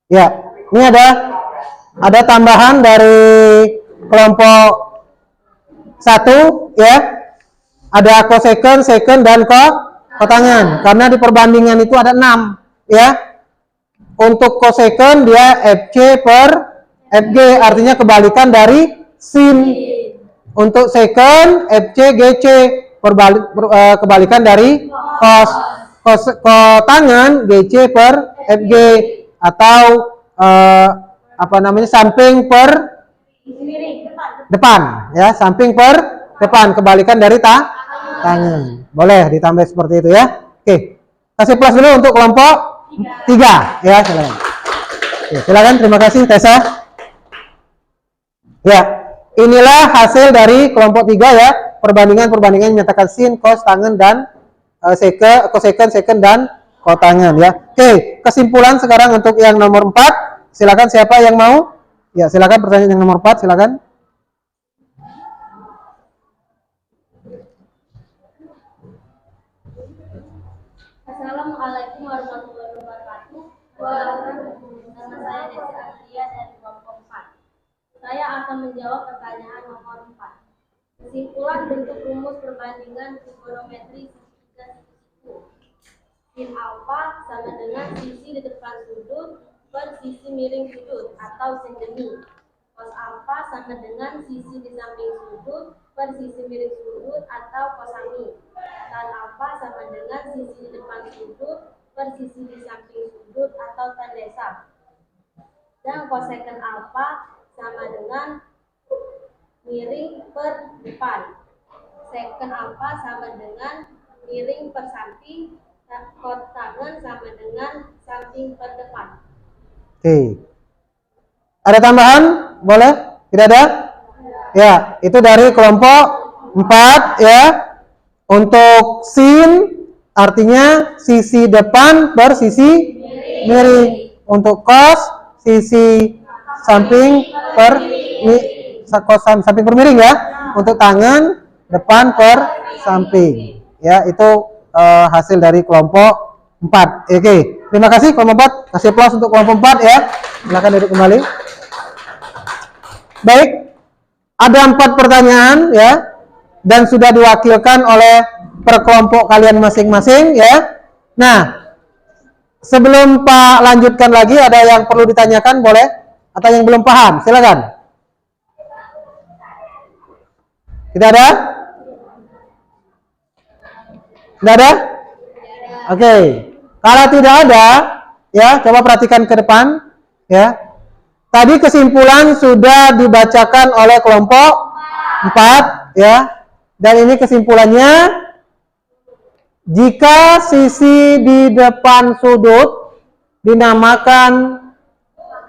Speaker 4: Ya, ini ada tambahan dari kelompok 1 ya. Ada cosecant, secant dan kotangan. Karena di perbandingan itu ada 6 ya. Untuk cosecant dia FC per FG, artinya kebalikan dari sin. Untuk secant FC GC, kebalikan dari cos. Tangan GC per FG, atau apa namanya, samping per depan, ya, samping per depan, kebalikan dari tangan. Boleh ditambah seperti itu ya. Oke, kasih plus dulu untuk kelompok 3 ya, silakan. Oke, silakan, terima kasih Tessa. Ya, inilah hasil dari kelompok 3 ya, perbandingan menyatakan sin, cos, tangan, dan cosecant, secant, dan kotangan ya. Oke, kesimpulan sekarang untuk yang nomor 4. Silakan, siapa yang mau? Ya, silakan pertanyaan yang nomor 4, silakan.
Speaker 7: Assalamualaikum warahmatullahi wabarakatuh. Nama saya Desi Agria dari kelompok 4. Saya akan menjawab pertanyaan nomor 4. Kesimpulan bentuk rumus perbandingan trigonometri segitiga siku. Sin alfa sama dengan sisi di depan sudut per sisi miring sudut atau sin demi. Cos alfa sama dengan sisi di samping sudut per sisi miring sudut atau cosami. Tan alfa sama dengan sisi di depan sudut per sisi di samping sudut atau tan desa. Dan cosecant alfa sama dengan miring per depan. Secant alfa sama dengan miring per samping. Kotangan sama dengan samping per depan.
Speaker 4: Oke. Ada tambahan? Boleh? Tidak ada? Ya, itu dari kelompok 4 ya. Untuk sin artinya sisi depan per sisi miring. Untuk cos sisi samping per samping per miring ya. Untuk tangan depan per samping. Ya, itu hasil dari kelompok 4. Oke, terima kasih kelompok 4. Kasih plus untuk kelompok 4 ya. Silakan duduk kembali. Baik, ada 4 pertanyaan ya, dan sudah diwakilkan oleh per kelompok kalian masing-masing ya. Nah, sebelum Pak lanjutkan lagi, ada yang perlu ditanyakan boleh? Atau yang belum paham? Silakan. Tidak ada? Tidak ada? Oke. Kalau tidak ada, ya, coba perhatikan ke depan, ya. Tadi kesimpulan sudah dibacakan oleh kelompok 4, ya. Dan ini kesimpulannya, jika sisi di depan sudut dinamakan,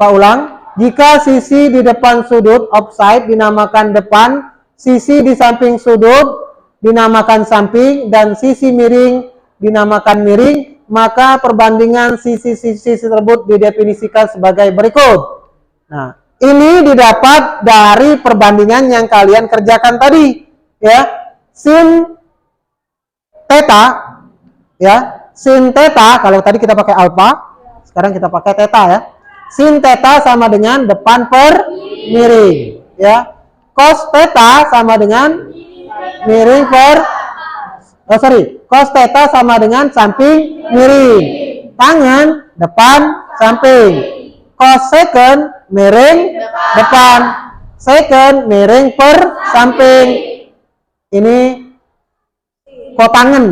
Speaker 4: Pak ulang, jika sisi di depan sudut offside dinamakan depan, sisi di samping sudut dinamakan samping, dan sisi miring dinamakan miring, maka perbandingan sisi-sisi tersebut didefinisikan sebagai berikut. Nah, ini didapat dari perbandingan yang kalian kerjakan tadi, ya. Sin theta, ya. Sin theta, kalau tadi kita pakai alfa, sekarang kita pakai theta ya. Sin theta sama dengan depan per miring, ya. Cos theta sama dengan miring per cos theta sama dengan samping miring. Tangan depan samping. Cos secant miring depan. Secant miring per samping. Ini kotangan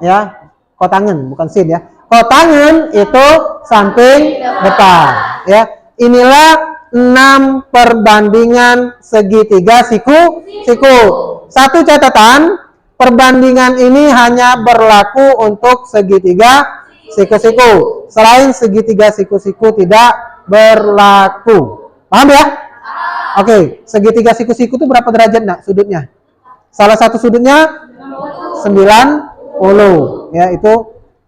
Speaker 4: ya. Kotangan bukan sin ya. Kotangan itu samping depan ya. Inilah 6 perbandingan segitiga siku. Satu catatan, perbandingan ini hanya berlaku untuk segitiga siku-siku. Selain segitiga siku-siku tidak berlaku. Paham ya? Oke, segitiga siku-siku itu berapa derajat nak sudutnya? Salah satu sudutnya 90. Ya, itu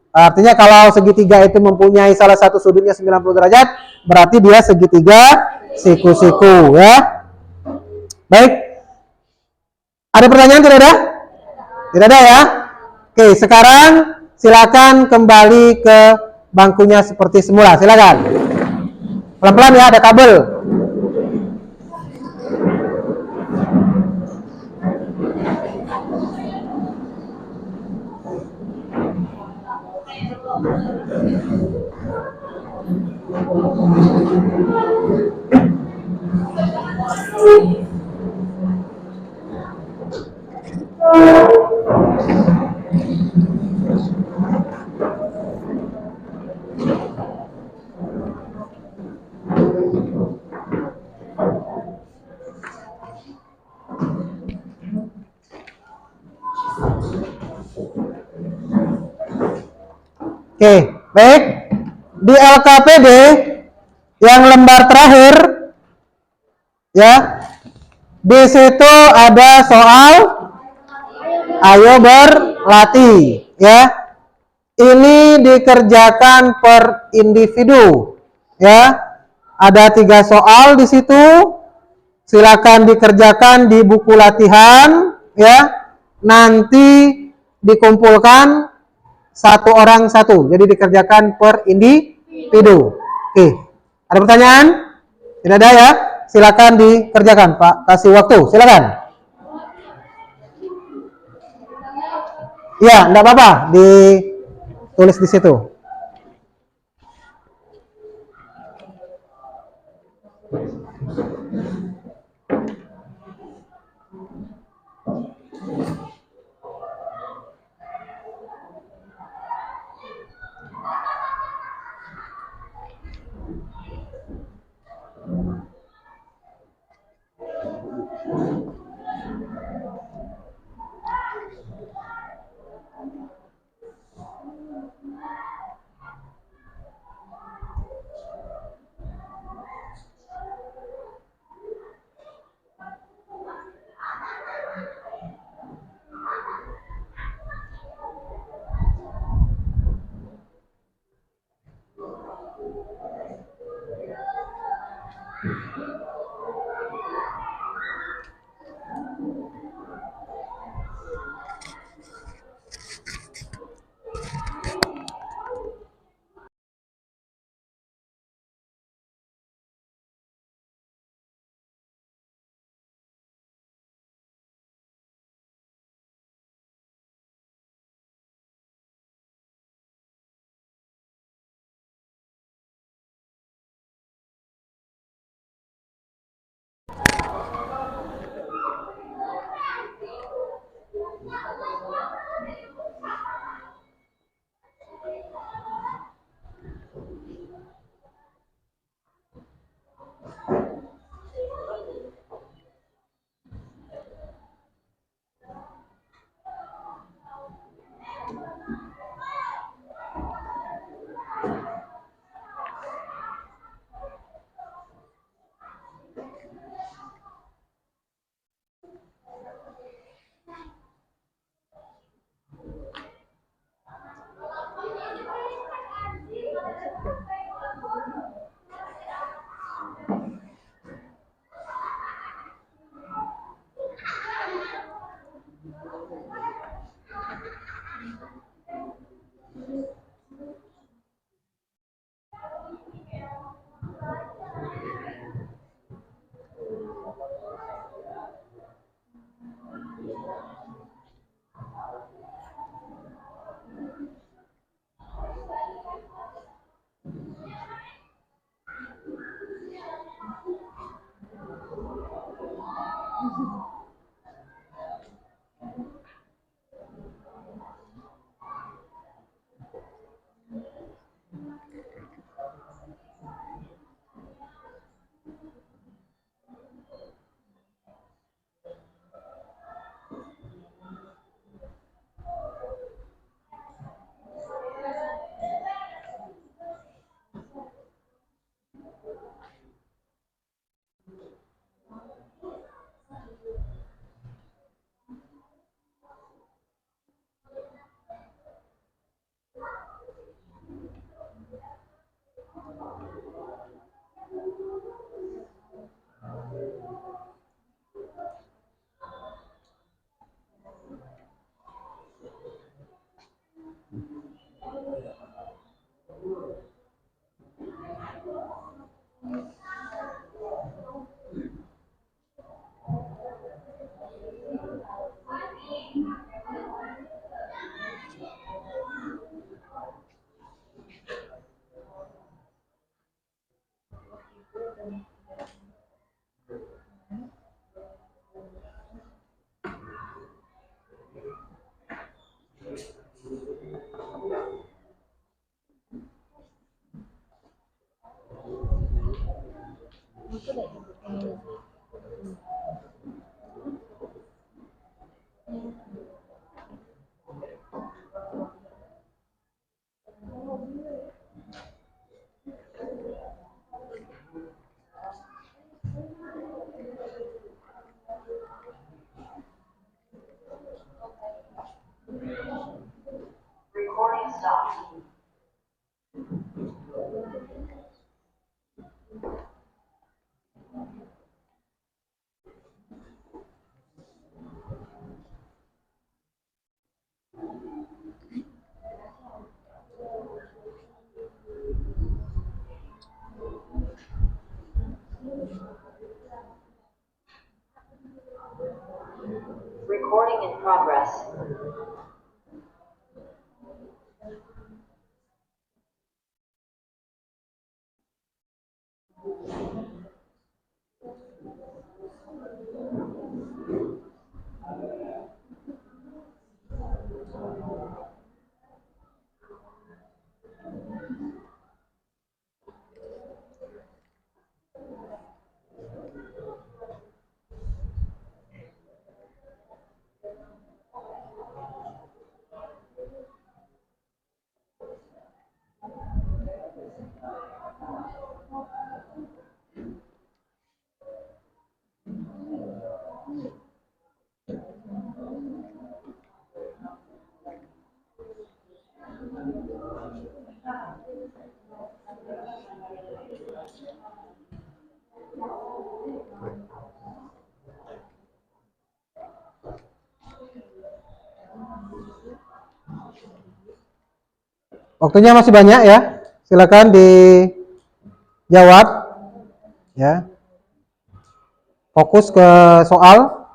Speaker 4: artinya kalau segitiga itu mempunyai salah satu sudutnya 90 derajat, berarti dia segitiga siku-siku ya. Baik. Ada pertanyaan, tidak ada? Tidak ada ya? Oke, sekarang silakan kembali ke bangkunya seperti semula. Silakan. Pelan-pelan ya, ada kabel. Oke, baik. Di LKPD yang lembar terakhir, ya, di situ ada soal ayo berlatih, ya. Ini dikerjakan per individu, ya. Ada 3 soal di situ. Silakan dikerjakan di buku latihan, ya. Nanti dikumpulkan satu orang satu, jadi dikerjakan per individu. Oke, ada pertanyaan? Tidak ada ya? Silakan dikerjakan, Pak. Kasih waktu, silakan. Ya, enggak apa-apa, ditulis di situ.
Speaker 8: Recording in progress.
Speaker 4: Waktunya masih banyak ya. Silakan dijawab ya. Fokus ke soal.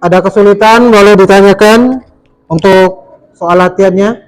Speaker 4: Ada kesulitan boleh ditanyakan untuk soal latihannya.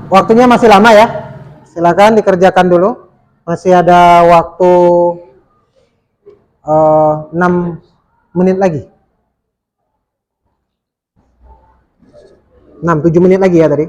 Speaker 4: Waktunya masih lama ya. Silakan dikerjakan dulu. Masih ada waktu 6 menit lagi. 6-7 menit lagi ya tadi.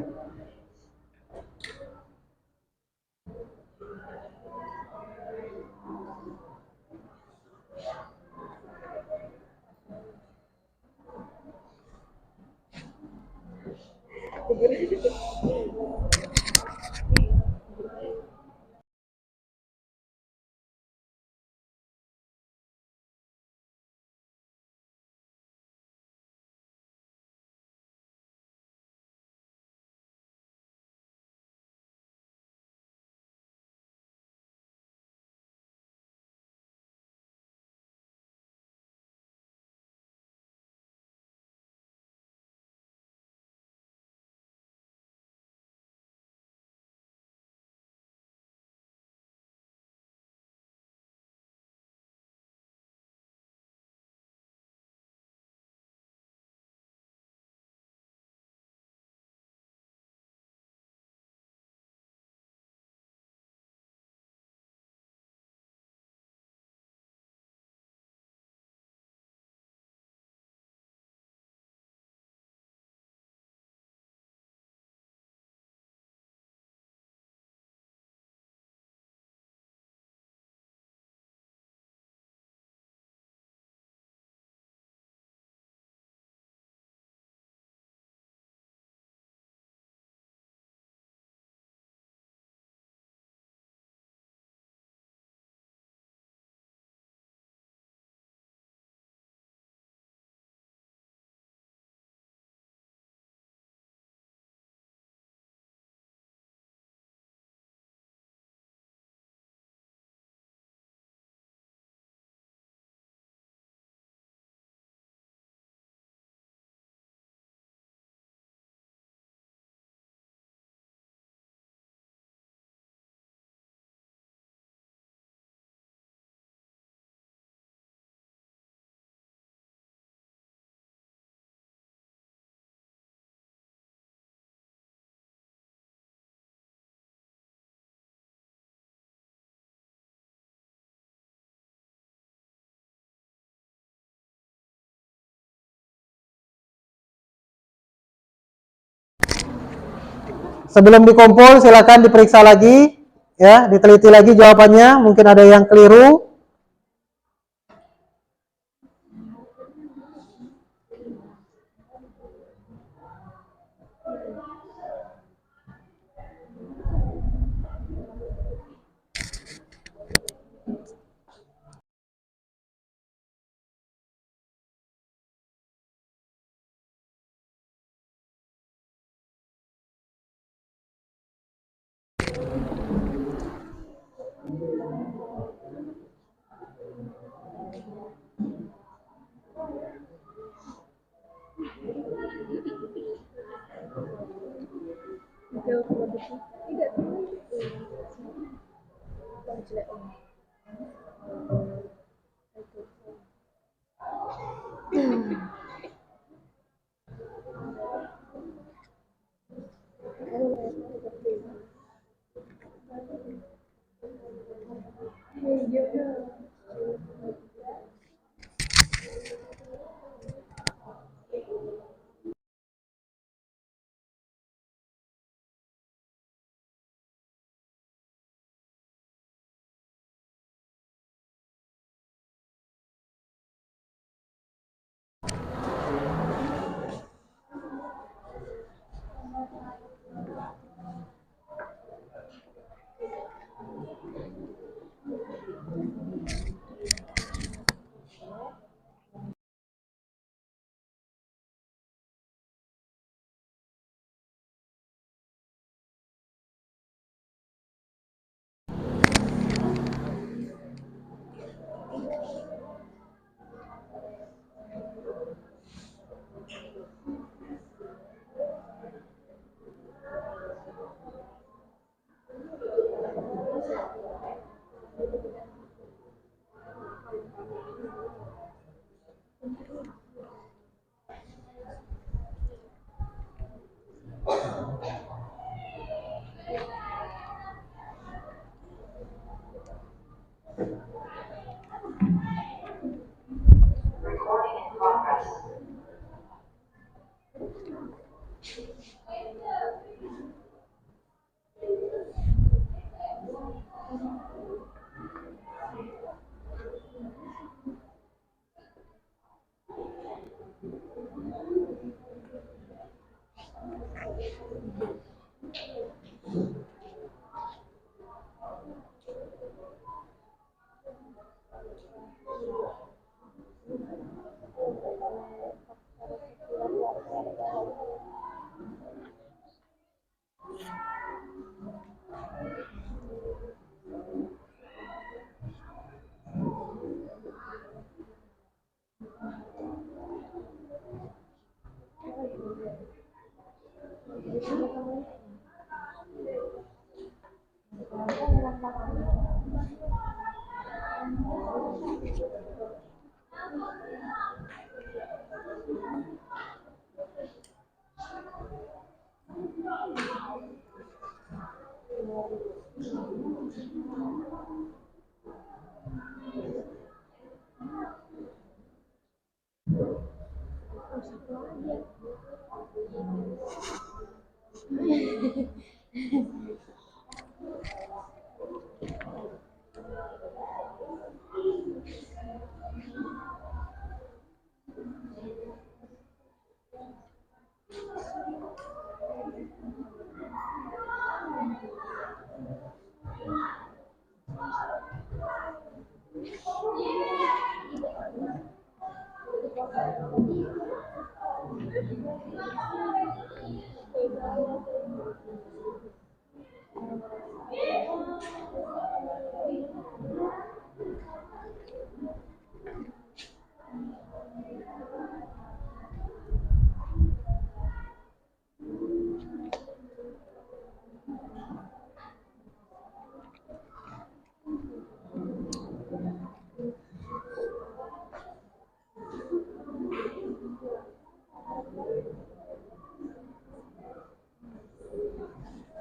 Speaker 4: Sebelum dikumpul silakan diperiksa lagi ya, diteliti lagi jawabannya, mungkin ada yang keliru.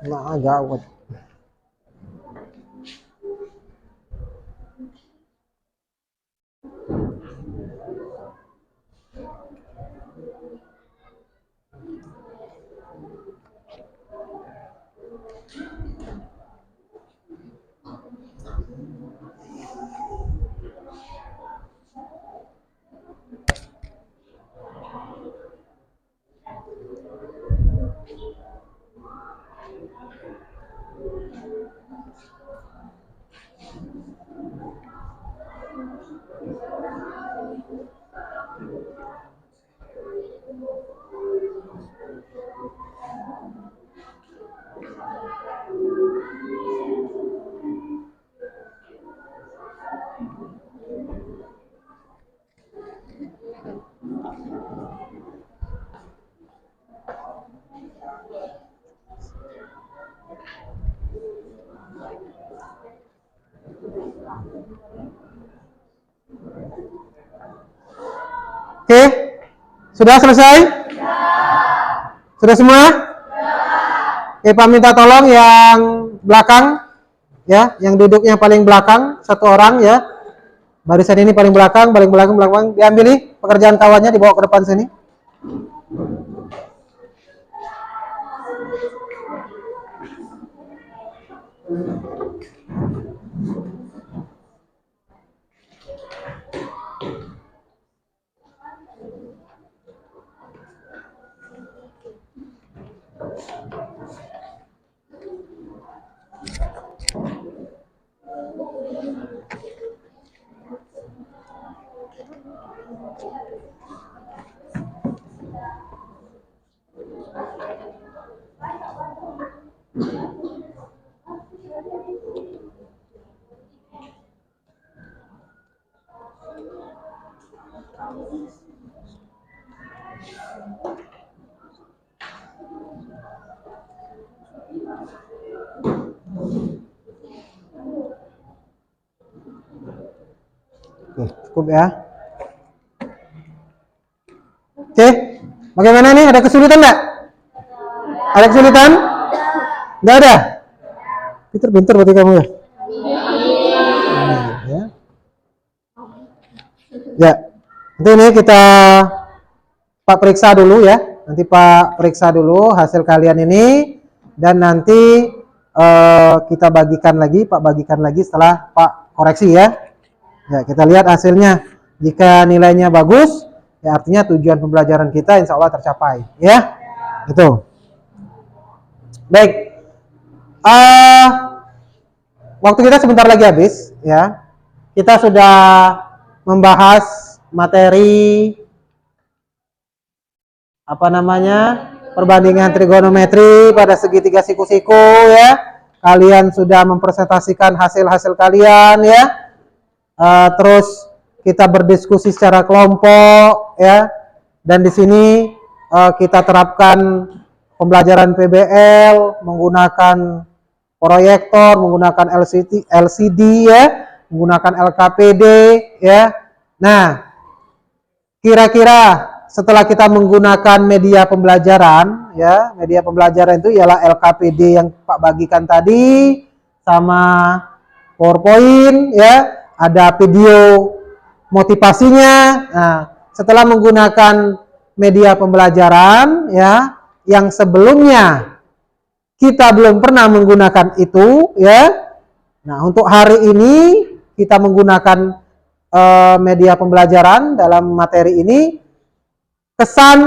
Speaker 4: Nah, gawat. Oke, sudah selesai? Sudah semua? Oke, Pak minta tolong yang belakang, ya, yang duduknya paling belakang, satu orang ya. Barisan ini paling belakang, belakang. Diambil nih pekerjaan kawannya, dibawa ke depan sini. Oke, cukup ya. Oke, bagaimana nih? Ada kesulitan nggak? Ada kesulitan? Nggak ada? Pinter-pinter berarti kamu ya? Ya. Ya, nanti ini kita Pak periksa dulu ya. Nanti Pak periksa dulu hasil kalian ini dan nanti kita bagikan lagi, Pak bagikan lagi setelah Pak koreksi ya. Ya, kita lihat hasilnya. Jika nilainya bagus, ya artinya tujuan pembelajaran kita insya Allah tercapai, ya. Itu. Baik. Waktu kita sebentar lagi habis, ya. Kita sudah membahas materi perbandingan trigonometri pada segitiga siku-siku, ya. Kalian sudah mempresentasikan hasil-hasil kalian, ya. Terus kita berdiskusi secara kelompok, ya. Dan di sini kita terapkan pembelajaran PBL menggunakan proyektor, menggunakan LCD, ya, menggunakan LKPD, ya. Nah, kira-kira setelah kita menggunakan media pembelajaran, ya, media pembelajaran itu ialah LKPD yang Pak bagikan tadi, sama PowerPoint, ya, ada video motivasinya. Nah, setelah menggunakan media pembelajaran, ya, yang sebelumnya kita belum pernah menggunakan itu, ya. Nah, untuk hari ini kita menggunakan media pembelajaran dalam materi ini. Kesan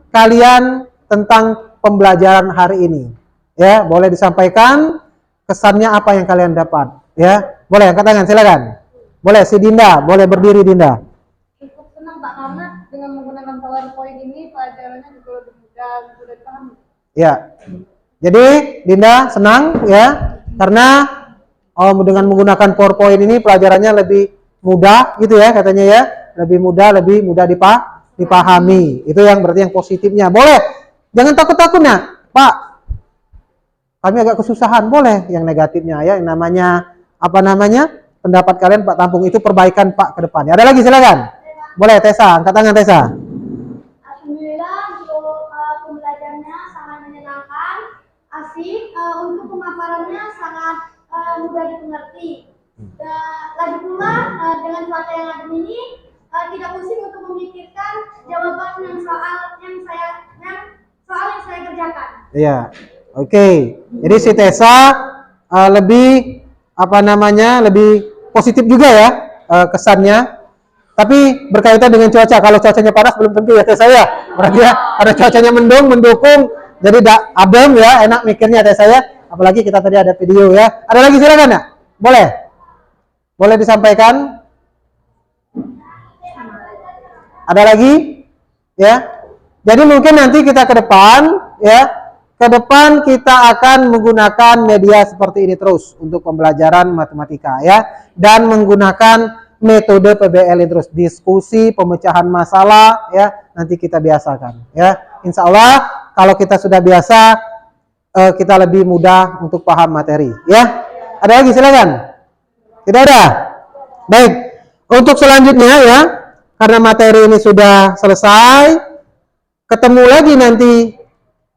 Speaker 4: kalian tentang pembelajaran hari ini, ya, boleh disampaikan kesannya apa yang kalian dapat, ya. Boleh angkat tangan, silakan. Boleh, si Dinda, boleh berdiri Dinda.
Speaker 3: Cukup senang Pak, karena dengan menggunakan PowerPoint ini pelajarannya juga lebih mudah dipahami.
Speaker 4: Ya. Jadi Dinda senang, ya, karena dengan menggunakan PowerPoint ini pelajarannya lebih mudah gitu, ya, katanya, ya. Lebih mudah dipahami. Itu yang berarti yang positifnya. Boleh. Jangan takut-takut, ya. Pak, kami agak kesusahan. Boleh yang negatifnya, ya. Yang namanya pendapat kalian Pak tampung, itu perbaikan Pak ke depan. Ada lagi, silakan. Boleh, Tessa, angkat tangan Tessa.
Speaker 7: Alhamdulillah untuk pembelajarannya sangat menyenangkan, asik, untuk pemaparannya sangat mudah dimengerti. Lagi pula dengan cuaca yang adem ini tidak pusing untuk memikirkan jawaban soal yang saya kerjakan.
Speaker 4: Iya. Oke. Jadi si Tessa lebih lebih positif juga, ya, kesannya. Tapi berkaitan dengan cuaca. Kalau cuacanya panas belum tentu, ya Tessa, ya. Berarti, ya, ada cuacanya mendukung, jadi adem, ya, enak mikirnya Tessa, ya. Apalagi kita tadi ada video, ya. Ada lagi, silakan, ya. Boleh disampaikan? Ada lagi? Ya. Jadi mungkin nanti kita ke depan, ya. Ke depan kita akan menggunakan media seperti ini terus untuk pembelajaran matematika, ya. Dan menggunakan metode PBL ini terus, diskusi, pemecahan masalah, ya. Nanti kita biasakan, ya. Insya Allah kalau kita sudah biasa, kita lebih mudah untuk paham materi, ya. Ada lagi, silakan. Tidak ada? Baik. Untuk selanjutnya, ya, karena materi ini sudah selesai, ketemu lagi nanti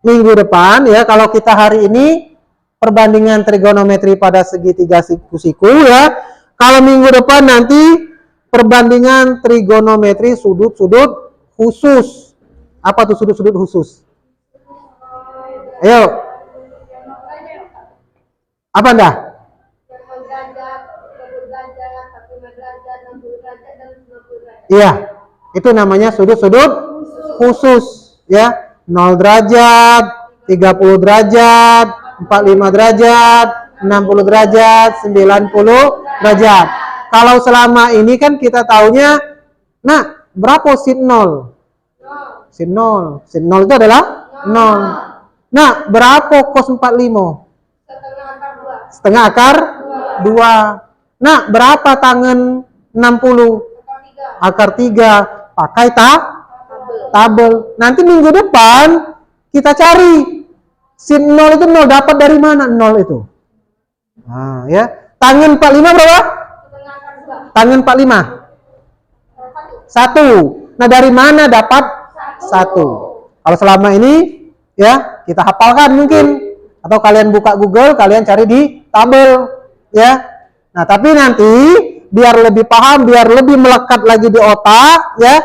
Speaker 4: minggu depan, ya. Kalau kita hari ini perbandingan trigonometri pada segitiga siku-siku, ya. Kalau minggu depan nanti perbandingan trigonometri sudut-sudut khusus. Apa tuh sudut-sudut khusus? Ayo. Apa Anda? Iya, itu namanya sudut-sudut khusus, ya. 0 derajat, 30 derajat, 45 derajat, 60 derajat, 90 derajat. Kalau selama ini kan kita taunya, nah, berapa sin 0? Sin 0. Sin 0 itu adalah 0. Nah, berapa cos 45? Setengah akar 2. Nah, berapa tangen 60? Akar 3. Pakai tabel. Nanti minggu depan kita cari sin 0 itu 0 dapat dari mana 0 itu. Nah, ya. Tangen 45 berapa? Tangen 45. 1. Nah, dari mana dapat 1? Kalau selama ini, ya, kita hafalkan mungkin, atau kalian buka Google, kalian cari di tabel, ya. Nah, tapi nanti biar lebih paham, biar lebih melekat lagi di otak, ya,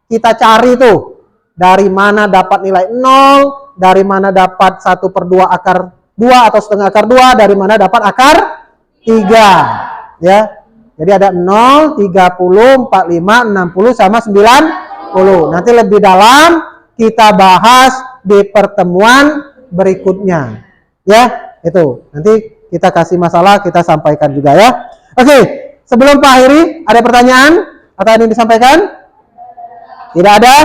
Speaker 4: kita cari tuh dari mana dapat nilai 0, dari mana dapat 1/2 akar 2 atau setengah akar 2, dari mana dapat akar 3, ya. Jadi ada 0, 30, 45, 60 sama 90. Nanti lebih dalam kita bahas di pertemuan berikutnya. Ya, itu. Nanti kita kasih masalah, kita sampaikan juga ya. Oke, sebelum Pak akhiri, ada pertanyaan atau ada yang disampaikan? Tidak ada?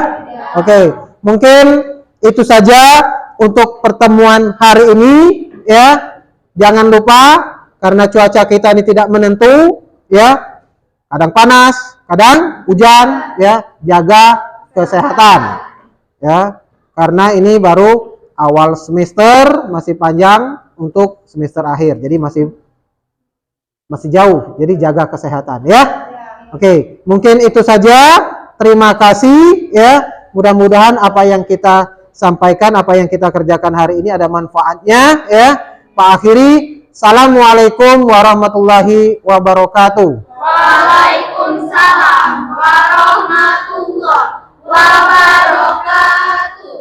Speaker 4: Oke, mungkin itu saja untuk pertemuan hari ini ya. Jangan lupa karena cuaca kita ini tidak menentu ya. Kadang panas, kadang hujan ya. Jaga kesehatan ya. Karena ini baru awal semester, masih panjang untuk semester akhir. Jadi masih jauh. Jadi jaga kesehatan ya. Oke, mungkin itu saja. Terima kasih ya. Mudah-mudahan apa yang kita sampaikan, apa yang kita kerjakan hari ini ada manfaatnya ya. Pak akhiri, Assalamualaikum warahmatullahi wabarakatuh.
Speaker 7: Waalaikumsalam warahmatullahi wabarakatuh.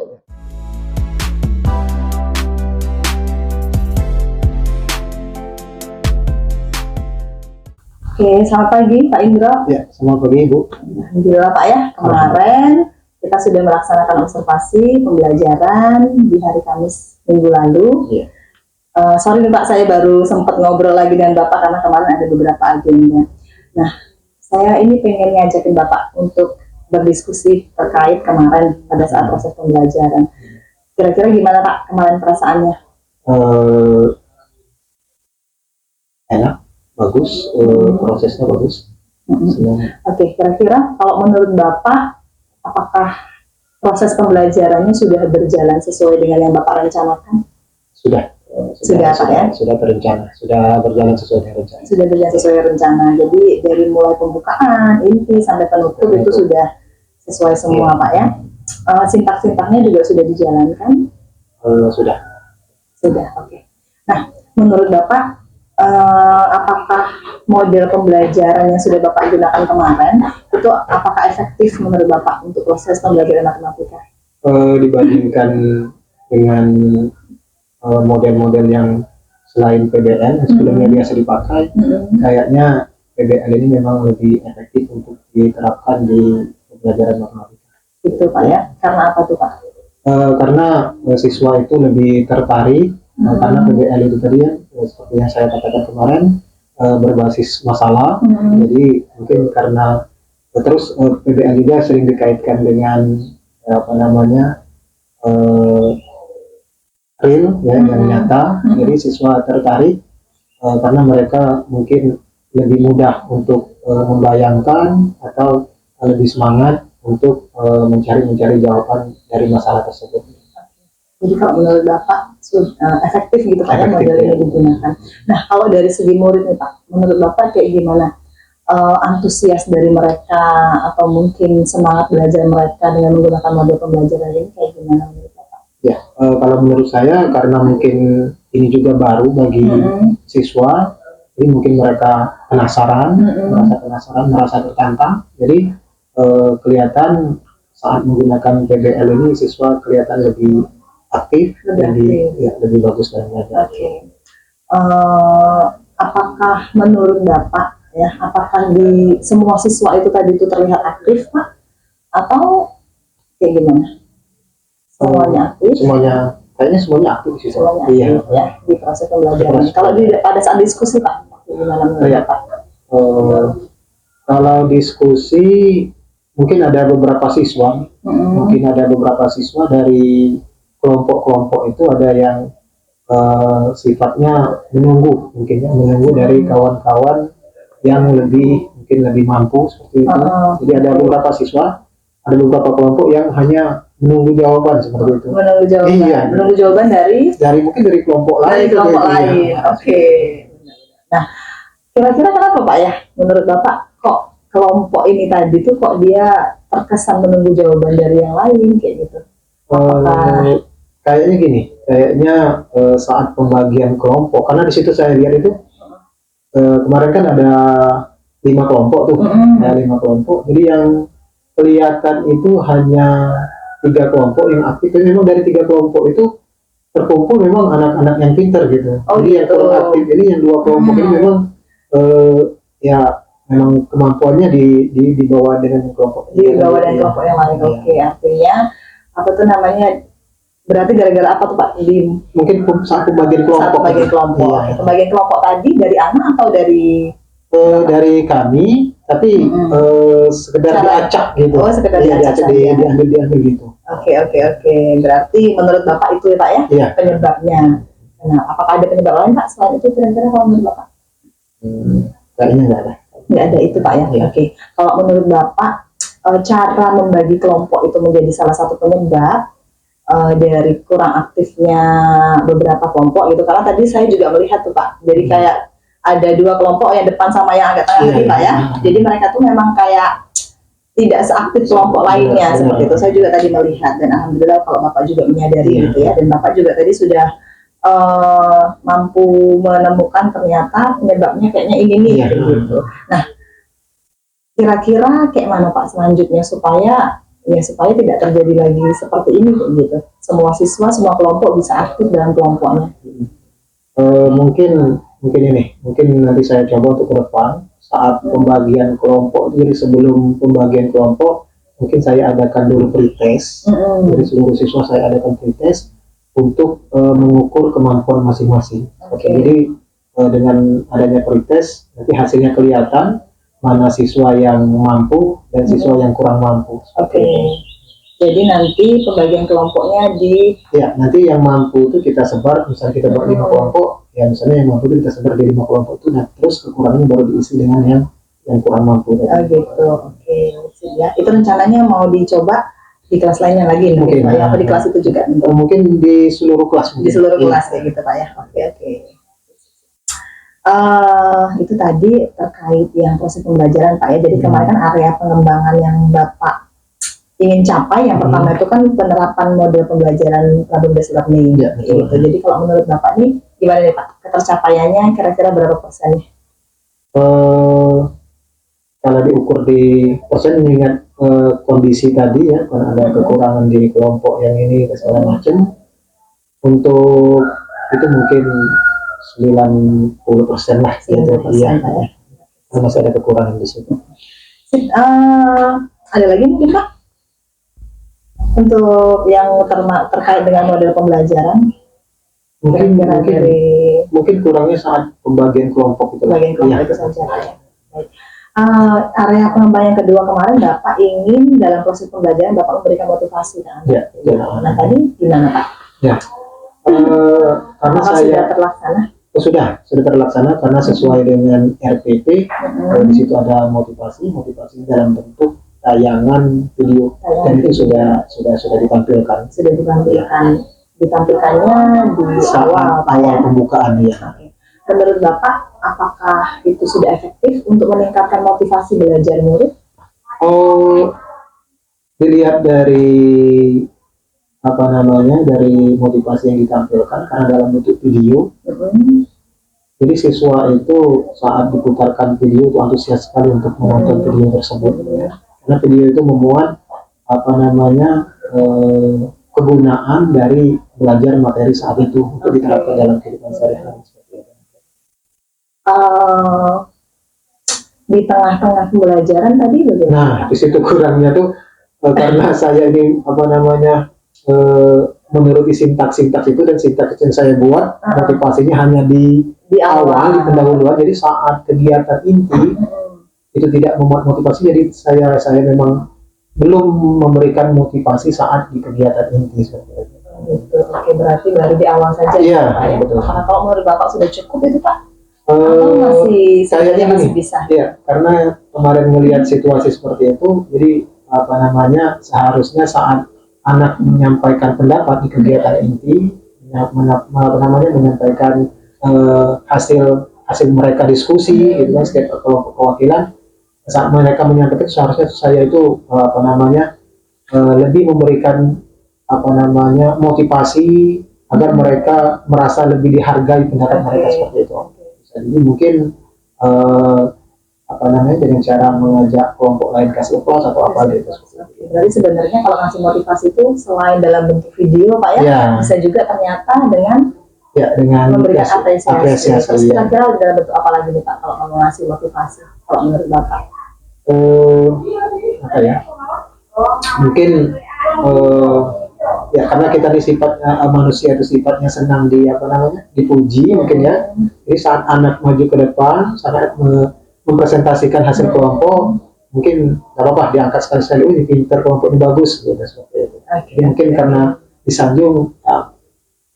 Speaker 1: Oke, selamat pagi Pak Indro.
Speaker 2: Ya, selamat pagi Ibu.
Speaker 1: Alhamdulillah Pak ya, kemarin kita sudah melaksanakan observasi pembelajaran di hari Kamis minggu lalu.
Speaker 2: Iya.
Speaker 1: Sorry nih Pak, saya baru sempat ngobrol lagi dengan Bapak karena kemarin ada beberapa agenda. Nah, saya ini pengen ngajakin Bapak untuk berdiskusi terkait kemarin pada saat proses pembelajaran. Kira-kira gimana Pak kemarin perasaannya?
Speaker 2: Enak, bagus, prosesnya bagus.
Speaker 1: Oke, kira-kira kalau menurut Bapak, apakah proses pembelajarannya sudah berjalan sesuai dengan yang Bapak rencanakan?
Speaker 2: Sudah Pak ya? Sudah berencana, sudah berjalan sesuai dengan rencana.
Speaker 1: Sudah berjalan sesuai rencana. Jadi dari mulai pembukaan, inti sampai penutup itu sudah sesuai semua Pak ya. Sintak-sintaknya juga sudah dijalankan.
Speaker 2: Sudah.
Speaker 1: Oke. Nah, menurut Bapak, apakah model pembelajaran yang sudah Bapak gunakan kemarin itu apakah efektif menurut Bapak untuk proses pembelajaran matematika?
Speaker 2: Dibandingkan dengan model-model yang selain PBL yang sebelumnya biasa dipakai, kayaknya PBL ini memang lebih efektif untuk diterapkan di pembelajaran matematika.
Speaker 1: Itu Pak ya, karena apa tuh Pak?
Speaker 2: Karena siswa itu lebih tertarik, karena PBL itu tadi ya, seperti yang saya katakan kemarin, berbasis masalah. Jadi mungkin karena terus PBL juga sering dikaitkan dengan real ya, yang nyata. Jadi siswa tertarik karena mereka mungkin lebih mudah untuk membayangkan atau lebih semangat untuk mencari jawaban dari masalah tersebut.
Speaker 1: Jadi kalau menurut Bapak efektif gitu Pak ya model ini digunakan. Nah, kalau dari segi murid nih Pak, menurut Bapak kayak gimana? Antusias dari mereka atau mungkin semangat belajar mereka dengan menggunakan model pembelajaran ini kayak gimana menurut Bapak?
Speaker 2: Ya, kalau menurut saya karena mungkin ini juga baru bagi siswa, jadi mungkin mereka penasaran, merasa tertantang. Jadi kelihatan saat menggunakan PBL ini siswa kelihatan lebih aktif, lebih bagus dalam belajar.
Speaker 1: Oke. Apakah menurut Bapak ya, apakah di semua siswa itu tadi itu terlihat aktif Pak? Atau kayak gimana? Semuanya aktif?
Speaker 2: Kayaknya semuanya aktif sih.
Speaker 1: Semuanya aktif ya di proses pembelajaran. Kalau pada saat diskusi Pak, gimana menurut Bapak?
Speaker 2: Kalau diskusi mungkin ada beberapa siswa, dari kelompok-kelompok itu ada yang sifatnya menunggu dari kawan-kawan yang mungkin lebih mampu seperti itu. Jadi ada beberapa siswa, ada beberapa kelompok yang hanya menunggu jawaban seperti itu.
Speaker 1: Menunggu jawaban.
Speaker 2: Iya.
Speaker 1: Menunggu jawaban mungkin
Speaker 2: dari kelompok lain.
Speaker 1: Oke. Nah, kira-kira kenapa Pak ya? Menurut Bapak kok kelompok ini tadi tuh kok dia terkesan menunggu jawaban dari yang lain kayak gitu?
Speaker 2: Kayaknya gini, saat pembagian kelompok, karena di situ saya lihat itu kemarin kan ada 5 kelompok tuh, 5 kelompok. Jadi yang kelihatan itu hanya 3 kelompok yang aktif. Tapi memang dari 3 kelompok itu terkumpul memang anak-anak yang pintar gitu. Jadi yang kurang aktif ini, yang 2 kelompok ini memang memang kemampuannya di bawah dengan kelompok.
Speaker 1: Di bawah dengan kelompok yang lain. Oke, artinya apa tuh namanya? Berarti gara-gara apa tuh Pak? Di
Speaker 2: Mungkin saat pembagian kelompok.
Speaker 1: saat pembagian kelompok.
Speaker 2: Iya.
Speaker 1: Oke, pembagian kelompok tadi dari anak atau dari
Speaker 2: Dari kami, tapi sekedar
Speaker 1: Cara-
Speaker 2: diacak gitu.
Speaker 1: Oh, sekedar
Speaker 2: Iya,
Speaker 1: diacak saja.
Speaker 2: diambil gitu.
Speaker 1: Oke. Berarti menurut Bapak itu ya Pak ya
Speaker 2: Iya.
Speaker 1: penyebabnya. Nah, apakah ada penyebab lain Pak selain itu kira-kira kalau menurut Bapak?
Speaker 2: Kayaknya nggak ada.
Speaker 1: Nggak ada itu Pak ya.
Speaker 2: Iya.
Speaker 1: Oke. Kalau menurut Bapak cara membagi kelompok itu menjadi salah satu penyebab dari kurang aktifnya beberapa kelompok gitu. Karena tadi saya juga melihat tuh Pak. Jadi kayak ada dua kelompok yang depan sama yang agak tengah
Speaker 2: Iya,
Speaker 1: ini Pak ya.
Speaker 2: iya.
Speaker 1: Jadi mereka tuh memang kayak tidak seaktif kelompok lainnya
Speaker 2: Benar.
Speaker 1: seperti itu. Saya juga tadi melihat dan alhamdulillah kalau Bapak juga menyadari
Speaker 2: Iya.
Speaker 1: gitu ya. Dan Bapak juga tadi sudah mampu menemukan ternyata penyebabnya kayaknya ini nih
Speaker 2: Iya.
Speaker 1: kayak gitu. Nah, kira-kira kayak mana Pak selanjutnya supaya tidak terjadi lagi seperti ini kayak gitu. Semua siswa, semua kelompok bisa aktif dalam kelompoknya.
Speaker 2: Mungkin nanti saya coba untuk ke depan saat pembagian kelompok. Jadi sebelum pembagian kelompok, mungkin saya adakan dulu pretest. Dari seluruh siswa saya adakan pretest untuk mengukur kemampuan masing-masing.
Speaker 1: Oke.
Speaker 2: Jadi dengan adanya pretest, nanti hasilnya kelihatan mana siswa yang mampu dan siswa yang kurang mampu.
Speaker 1: Oke. Jadi nanti pembagian kelompoknya
Speaker 2: Ya, nanti yang mampu itu kita sebar, misalnya kita buat 5 kelompok, ya misalnya yang mampu itu kita sebar di 5 kelompok itu, nah terus kekurangannya baru diisi dengan yang kurang mampu.
Speaker 1: gitu. Oke, sip ya. Itu rencananya mau dicoba di kelas lainnya lagi nanti,
Speaker 2: Mungkin.
Speaker 1: Pak ya? Apa di kelas itu juga?
Speaker 2: Mungkin di seluruh kelas.
Speaker 1: Di seluruh
Speaker 2: Iya.
Speaker 1: kelas ya gitu Pak ya. Oke. Itu tadi terkait yang proses pembelajaran Pak ya. Jadi kemarin kan area pengembangan yang Bapak ingin capai yang pertama itu kan penerapan model pembelajaran problem-based learning
Speaker 2: Ya, betul.
Speaker 1: gitu. Jadi kalau menurut Bapak nih gimana nih Pak? Ketercapaiannya kira-kira berapa persennya?
Speaker 2: Kalau diukur di persen mengingat kondisi tadi ya, karena ada kekurangan di kelompok yang ini dan segala macam, untuk itu mungkin 90% lah gitu.
Speaker 1: 90%
Speaker 2: Iya.
Speaker 1: Pak ya.
Speaker 2: Karena masih ada kekurangan di situ.
Speaker 1: Sip, ada lagi mungkin Pak? Untuk yang terkait dengan model pembelajaran kira-kira dari
Speaker 2: Mungkin kurangnya saat pembagian kelompok itu.
Speaker 1: bagian kelompok
Speaker 2: Iya.
Speaker 1: itu saja Pak ya. Baik. Area pengembangan yang kedua kemarin Bapak ingin dalam proses pembelajaran Bapak memberikan motivasi kan?
Speaker 2: Ya, ya.
Speaker 1: Nah tadi gimana Pak?
Speaker 2: Ya. Karena
Speaker 1: Apakah
Speaker 2: saya
Speaker 1: sudah terlaksana?
Speaker 2: sudah terlaksana karena sesuai dengan RPP. Di situ ada motivasi dalam bentuk tayangan video dan itu sudah ditampilkan.
Speaker 1: Sudah ditampilkannya di awal Pak ya?
Speaker 2: awal pembukaan ya.
Speaker 1: Oke. Menurut Bapak, apakah itu sudah efektif untuk meningkatkan motivasi belajar murid?
Speaker 2: Oh, dilihat dari dari motivasi yang ditampilkan karena dalam bentuk video. Jadi siswa itu saat diputarkan video itu antusias sekali untuk menonton video tersebut. Karena video itu memuat kegunaan dari belajar materi saat itu untuk diterapkan dalam kehidupan sehari-hari.
Speaker 1: Di tengah-tengah pembelajaran tadi bagaimana?
Speaker 2: Nah, di situ kurangnya tuh karena saya ini menuruti sintaks itu dan sintaks yang saya buat motivasinya hanya di awal, di pendahuluan. Jadi saat kegiatan inti itu tidak memuat motivasi, jadi saya memang belum memberikan motivasi saat di kegiatan inti seperti itu.
Speaker 1: Gitu. Oke, berarti baru di awal saja.
Speaker 2: Iya,
Speaker 1: Pak, ya?
Speaker 2: betul.
Speaker 1: Karena kalau menurut Bapak sudah cukup itu Pak? Atau masih
Speaker 2: Kayaknya
Speaker 1: masih
Speaker 2: gini,
Speaker 1: bisa?
Speaker 2: Iya, karena kemarin melihat situasi seperti itu, jadi seharusnya saat anak menyampaikan pendapat di kegiatan inti, menyampaikan hasil mereka diskusi, gitu kan, setiap kelompok perwakilan, saat mereka menyampaikan seharusnya saya itu lebih memberikan motivasi agar mereka merasa lebih dihargai pendapat mereka seperti itu. Jadi mungkin dengan cara mengajak kelompok lain kasih applause atau apa gitu.
Speaker 1: Berarti sebenarnya kalau ngasih motivasi itu selain dalam bentuk video Pak ya,
Speaker 2: Ya.
Speaker 1: bisa juga ternyata dengan memberikan apresiasi. Terus
Speaker 2: ya.
Speaker 1: kira-kira dalam bentuk apa lagi nih Pak kalau mau ngasih motivasi? Kalau menurut Bapak?
Speaker 2: Mungkin Ya karena kita di sifatnya manusia itu sifatnya senang di apa namanya dipuji mungkin ya. Jadi saat anak maju ke depan, saat mempresentasikan hasil kelompok, mungkin nggak apa-apa diangkat sekali-sekali, ini pinter kelompok ini bagus, gitu seperti itu. Jadi mungkin karena disanjung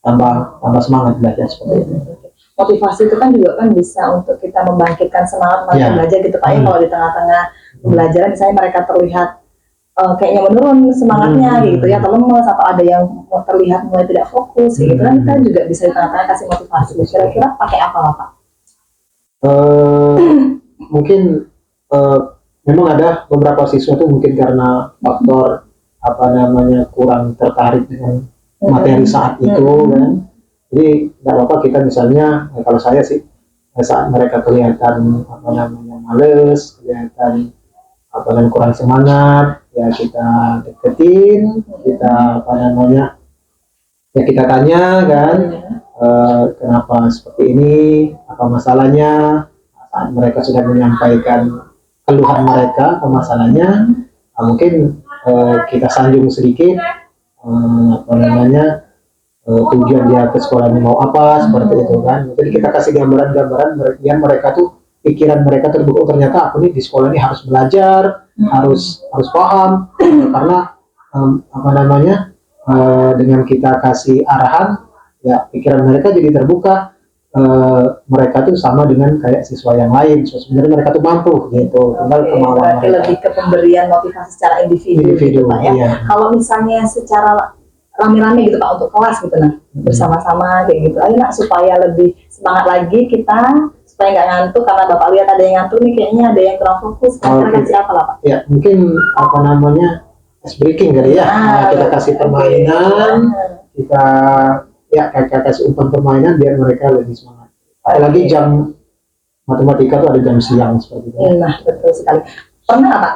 Speaker 2: tambah semangat belajar seperti itu.
Speaker 1: Motivasi itu kan juga kan bisa untuk kita membangkitkan semangat mereka belajar gitu Pak ya. Kalau di tengah-tengah pembelajaran misalnya mereka terlihat kayaknya menurun semangatnya gitu ya, atau lemes, atau ada yang terlihat mulai tidak fokus gitu kan, kita juga bisa di tengah-tengah kasih motivasi. Kira-kira pakai apa Pak?
Speaker 2: Mungkin memang ada beberapa siswa tuh mungkin karena faktor apa namanya kurang tertarik dengan materi saat itu kan. Jadi nggak apa-apa kita misalnya kalau saya sih saat mereka kelihatan apa namanya males, kelihatan apa namanya kurang semangat, ya kita deketin, kita apa namanya ya kita tanya kan kenapa seperti ini, apa masalahnya. Saat mereka sudah menyampaikan keluhan mereka apa masalahnya, mungkin kita sanjung sedikit apa namanya tujuan dia ke sekolah ini mau apa seperti itu kan. Jadi kita kasih gambaran-gambaran biar mereka tuh pikiran mereka terbuka, oh ternyata aku nih di sekolah ini harus belajar, harus paham karena apa namanya dengan kita kasih arahan ya pikiran mereka jadi terbuka, mereka tuh sama dengan kayak siswa yang lain, so, sebenarnya mereka tuh mampu gitu, tinggal kemauan
Speaker 1: berarti
Speaker 2: mereka.
Speaker 1: lebih ke pemberian motivasi secara individu gitu Pak ya.
Speaker 2: Iya.
Speaker 1: Kalau misalnya secara rame-rame gitu Pak untuk kelas gitu nah bersama-sama kayak gitu, ayo nak supaya lebih semangat lagi kita, supaya nggak ngantuk karena Bapak lihat ada yang ngantuk nih, kayaknya ada yang kurang fokus. Kira-kira kasih apa lah Pak?
Speaker 2: Ya mungkin apa namanya ice breaking kali ya. Kita kasih permainan, kita ya kayak kasih umpan permainan biar mereka lebih semangat. Apalagi jam matematika tuh ada jam siang seperti itu.
Speaker 1: Nah betul sekali. Pernah nggak Pak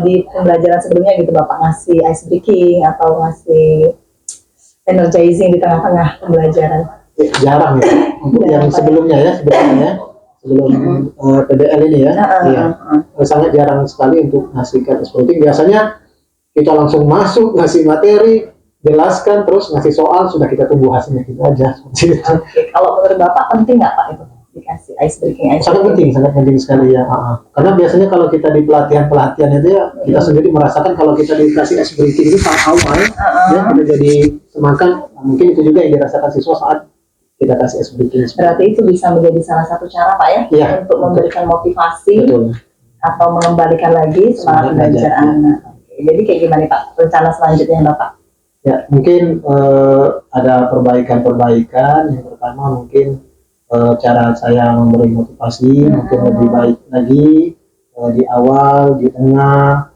Speaker 1: di pembelajaran sebelumnya gitu Bapak ngasih ice breaking atau ngasih energizing di tengah-tengah pembelajaran?
Speaker 2: Ya, jarang ya. Untuk yang sebelumnya ya, sebelum PDL ini ya, sangat jarang sekali untuk ngasih ice breaking. Biasanya kita langsung masuk ngasih materi, jelaskan, terus ngasih soal, sudah kita tunggu hasilnya gitu aja.
Speaker 1: Kalau menurut Bapak penting nggak Pak itu dikasih ice breaking?
Speaker 2: Sangat penting sekali ya. Karena biasanya kalau kita di pelatihan itu ya kita sendiri merasakan kalau kita dikasih ice breaking itu saat awal ya kita jadi semangat. Mungkin itu juga yang dirasakan siswa saat kita kasih ice breaking.
Speaker 1: Berarti itu bisa menjadi salah satu cara Pak ya, untuk memberikan motivasi atau mengembalikan lagi semangat belajar anak. Jadi kayak gimana Pak rencana selanjutnya Bapak?
Speaker 2: Ya mungkin ada perbaikan. Yang pertama mungkin cara saya memberi motivasi mungkin lebih baik lagi di awal, di tengah,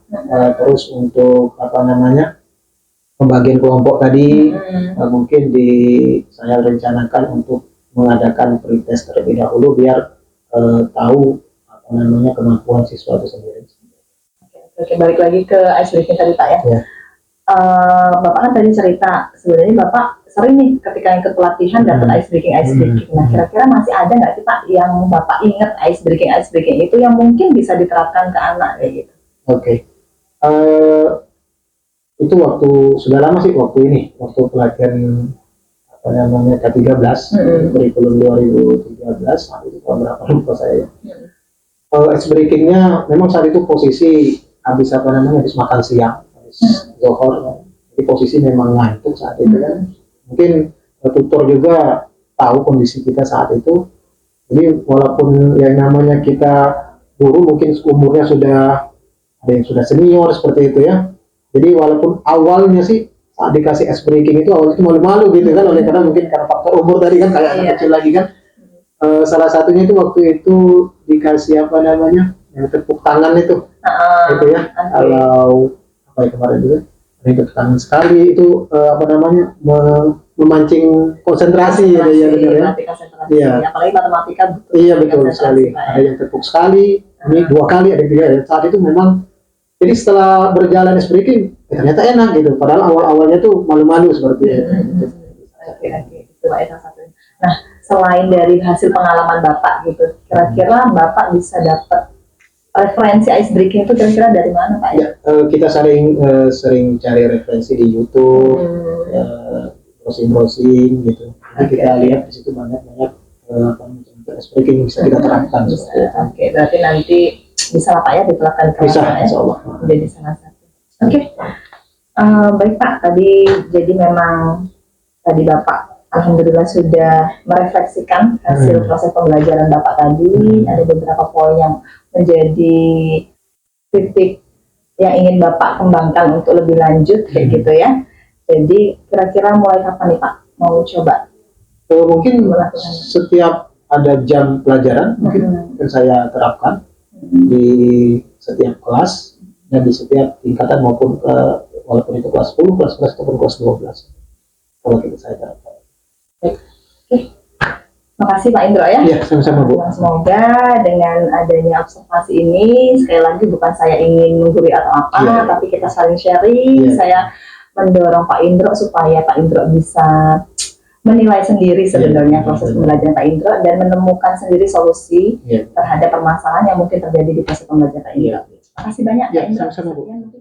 Speaker 2: terus untuk apa namanya pembagian kelompok tadi mungkin saya rencanakan untuk mengadakan pretest terlebih dahulu biar tahu apa namanya kemampuan siswa itu sendiri.
Speaker 1: Oke, balik lagi ke ice breaking tadi Pak ya. Bapak kan tadi cerita sebenarnya Bapak sering nih ketika yang ke pelatihan dapat ice breaking. Nah kira-kira masih ada nggak sih Pak yang Bapak ingat ice breaking itu yang mungkin bisa diterapkan ke anak kayak gitu?
Speaker 2: Oke. Itu waktu sudah lama sih waktu pelatihan apa namanya K13 kurikulum 2013 saat itu tahun berapa lupa saya. Ice breakingnya memang saat itu posisi habis makan siang, habis zuhur, jadi posisi memang ngantuk saat itu kan. Mungkin tutor juga tahu kondisi kita saat itu, jadi walaupun yang namanya kita guru mungkin umurnya sudah ada yang sudah senior seperti itu ya, jadi walaupun awalnya sih saat dikasih ice breaking itu awalnya itu malu-malu gitu kan, oleh karena mungkin karena faktor umur tadi kan kayak anak kecil lagi kan. Salah satunya itu waktu itu dikasih apa namanya yang tepuk tangan itu ya. Kalau apa ya kemarin juga ada tepuk tangan sekali itu apa namanya memancing konsentrasi ya. Iya.
Speaker 1: Apalagi matematika betul.
Speaker 2: Iya betul sekali. Ada yang tepuk sekali, ini 2 kali, ada 3. Saat itu memang jadi setelah berjalan ice breaking ternyata enak gitu. Padahal awal-awalnya tuh malu-malu seperti itu.
Speaker 1: Oke, itu salah satunya. Nah, selain dari hasil pengalaman Bapak gitu, kira-kira Bapak bisa dapat referensi ice breaking itu kira-kira dari mana Pak ya?
Speaker 2: Ya, kita sering cari referensi di YouTube, browsing gitu. Jadi kita lihat di situ banyak ice breaking bisa kita terapkan.
Speaker 1: Bisa. Oke, berarti nanti bisa lah Pak ya diterapkan di kelas
Speaker 2: Bisa,
Speaker 1: ya?
Speaker 2: insya Allah.
Speaker 1: Menjadi salah satu. Oke. Baik Pak, tadi jadi memang tadi Bapak alhamdulillah sudah merefleksikan hasil proses pembelajaran Bapak tadi. Ada beberapa poin yang menjadi titik yang ingin Bapak kembangkan untuk lebih lanjut kayak gitu ya. Jadi kira-kira mulai kapan nih Pak mau coba?
Speaker 2: Mungkin setiap ada jam pelajaran mungkin saya terapkan di setiap kelas dan di setiap tingkatan maupun walaupun itu kelas 10, kelas 11 ataupun kelas 12. Kalau kita saya terapkan.
Speaker 1: Makasih Pak Indro ya.
Speaker 2: Iya, sama-sama Bu.
Speaker 1: Semoga dengan adanya observasi ini, sekali lagi bukan saya ingin menggurui atau apa,
Speaker 2: Iya.
Speaker 1: tapi kita saling sharing.
Speaker 2: Iya.
Speaker 1: Saya mendorong Pak Indro supaya Pak Indro bisa menilai sendiri sebenarnya proses pembelajaran Pak Indro dan menemukan sendiri solusi
Speaker 2: Iya.
Speaker 1: terhadap permasalahan yang mungkin terjadi di proses pembelajaran Pak Indro. Terima kasih banyak
Speaker 2: Iya,
Speaker 1: Pak Indro.
Speaker 2: sama-sama, Bu.
Speaker 1: Sekian mungkin.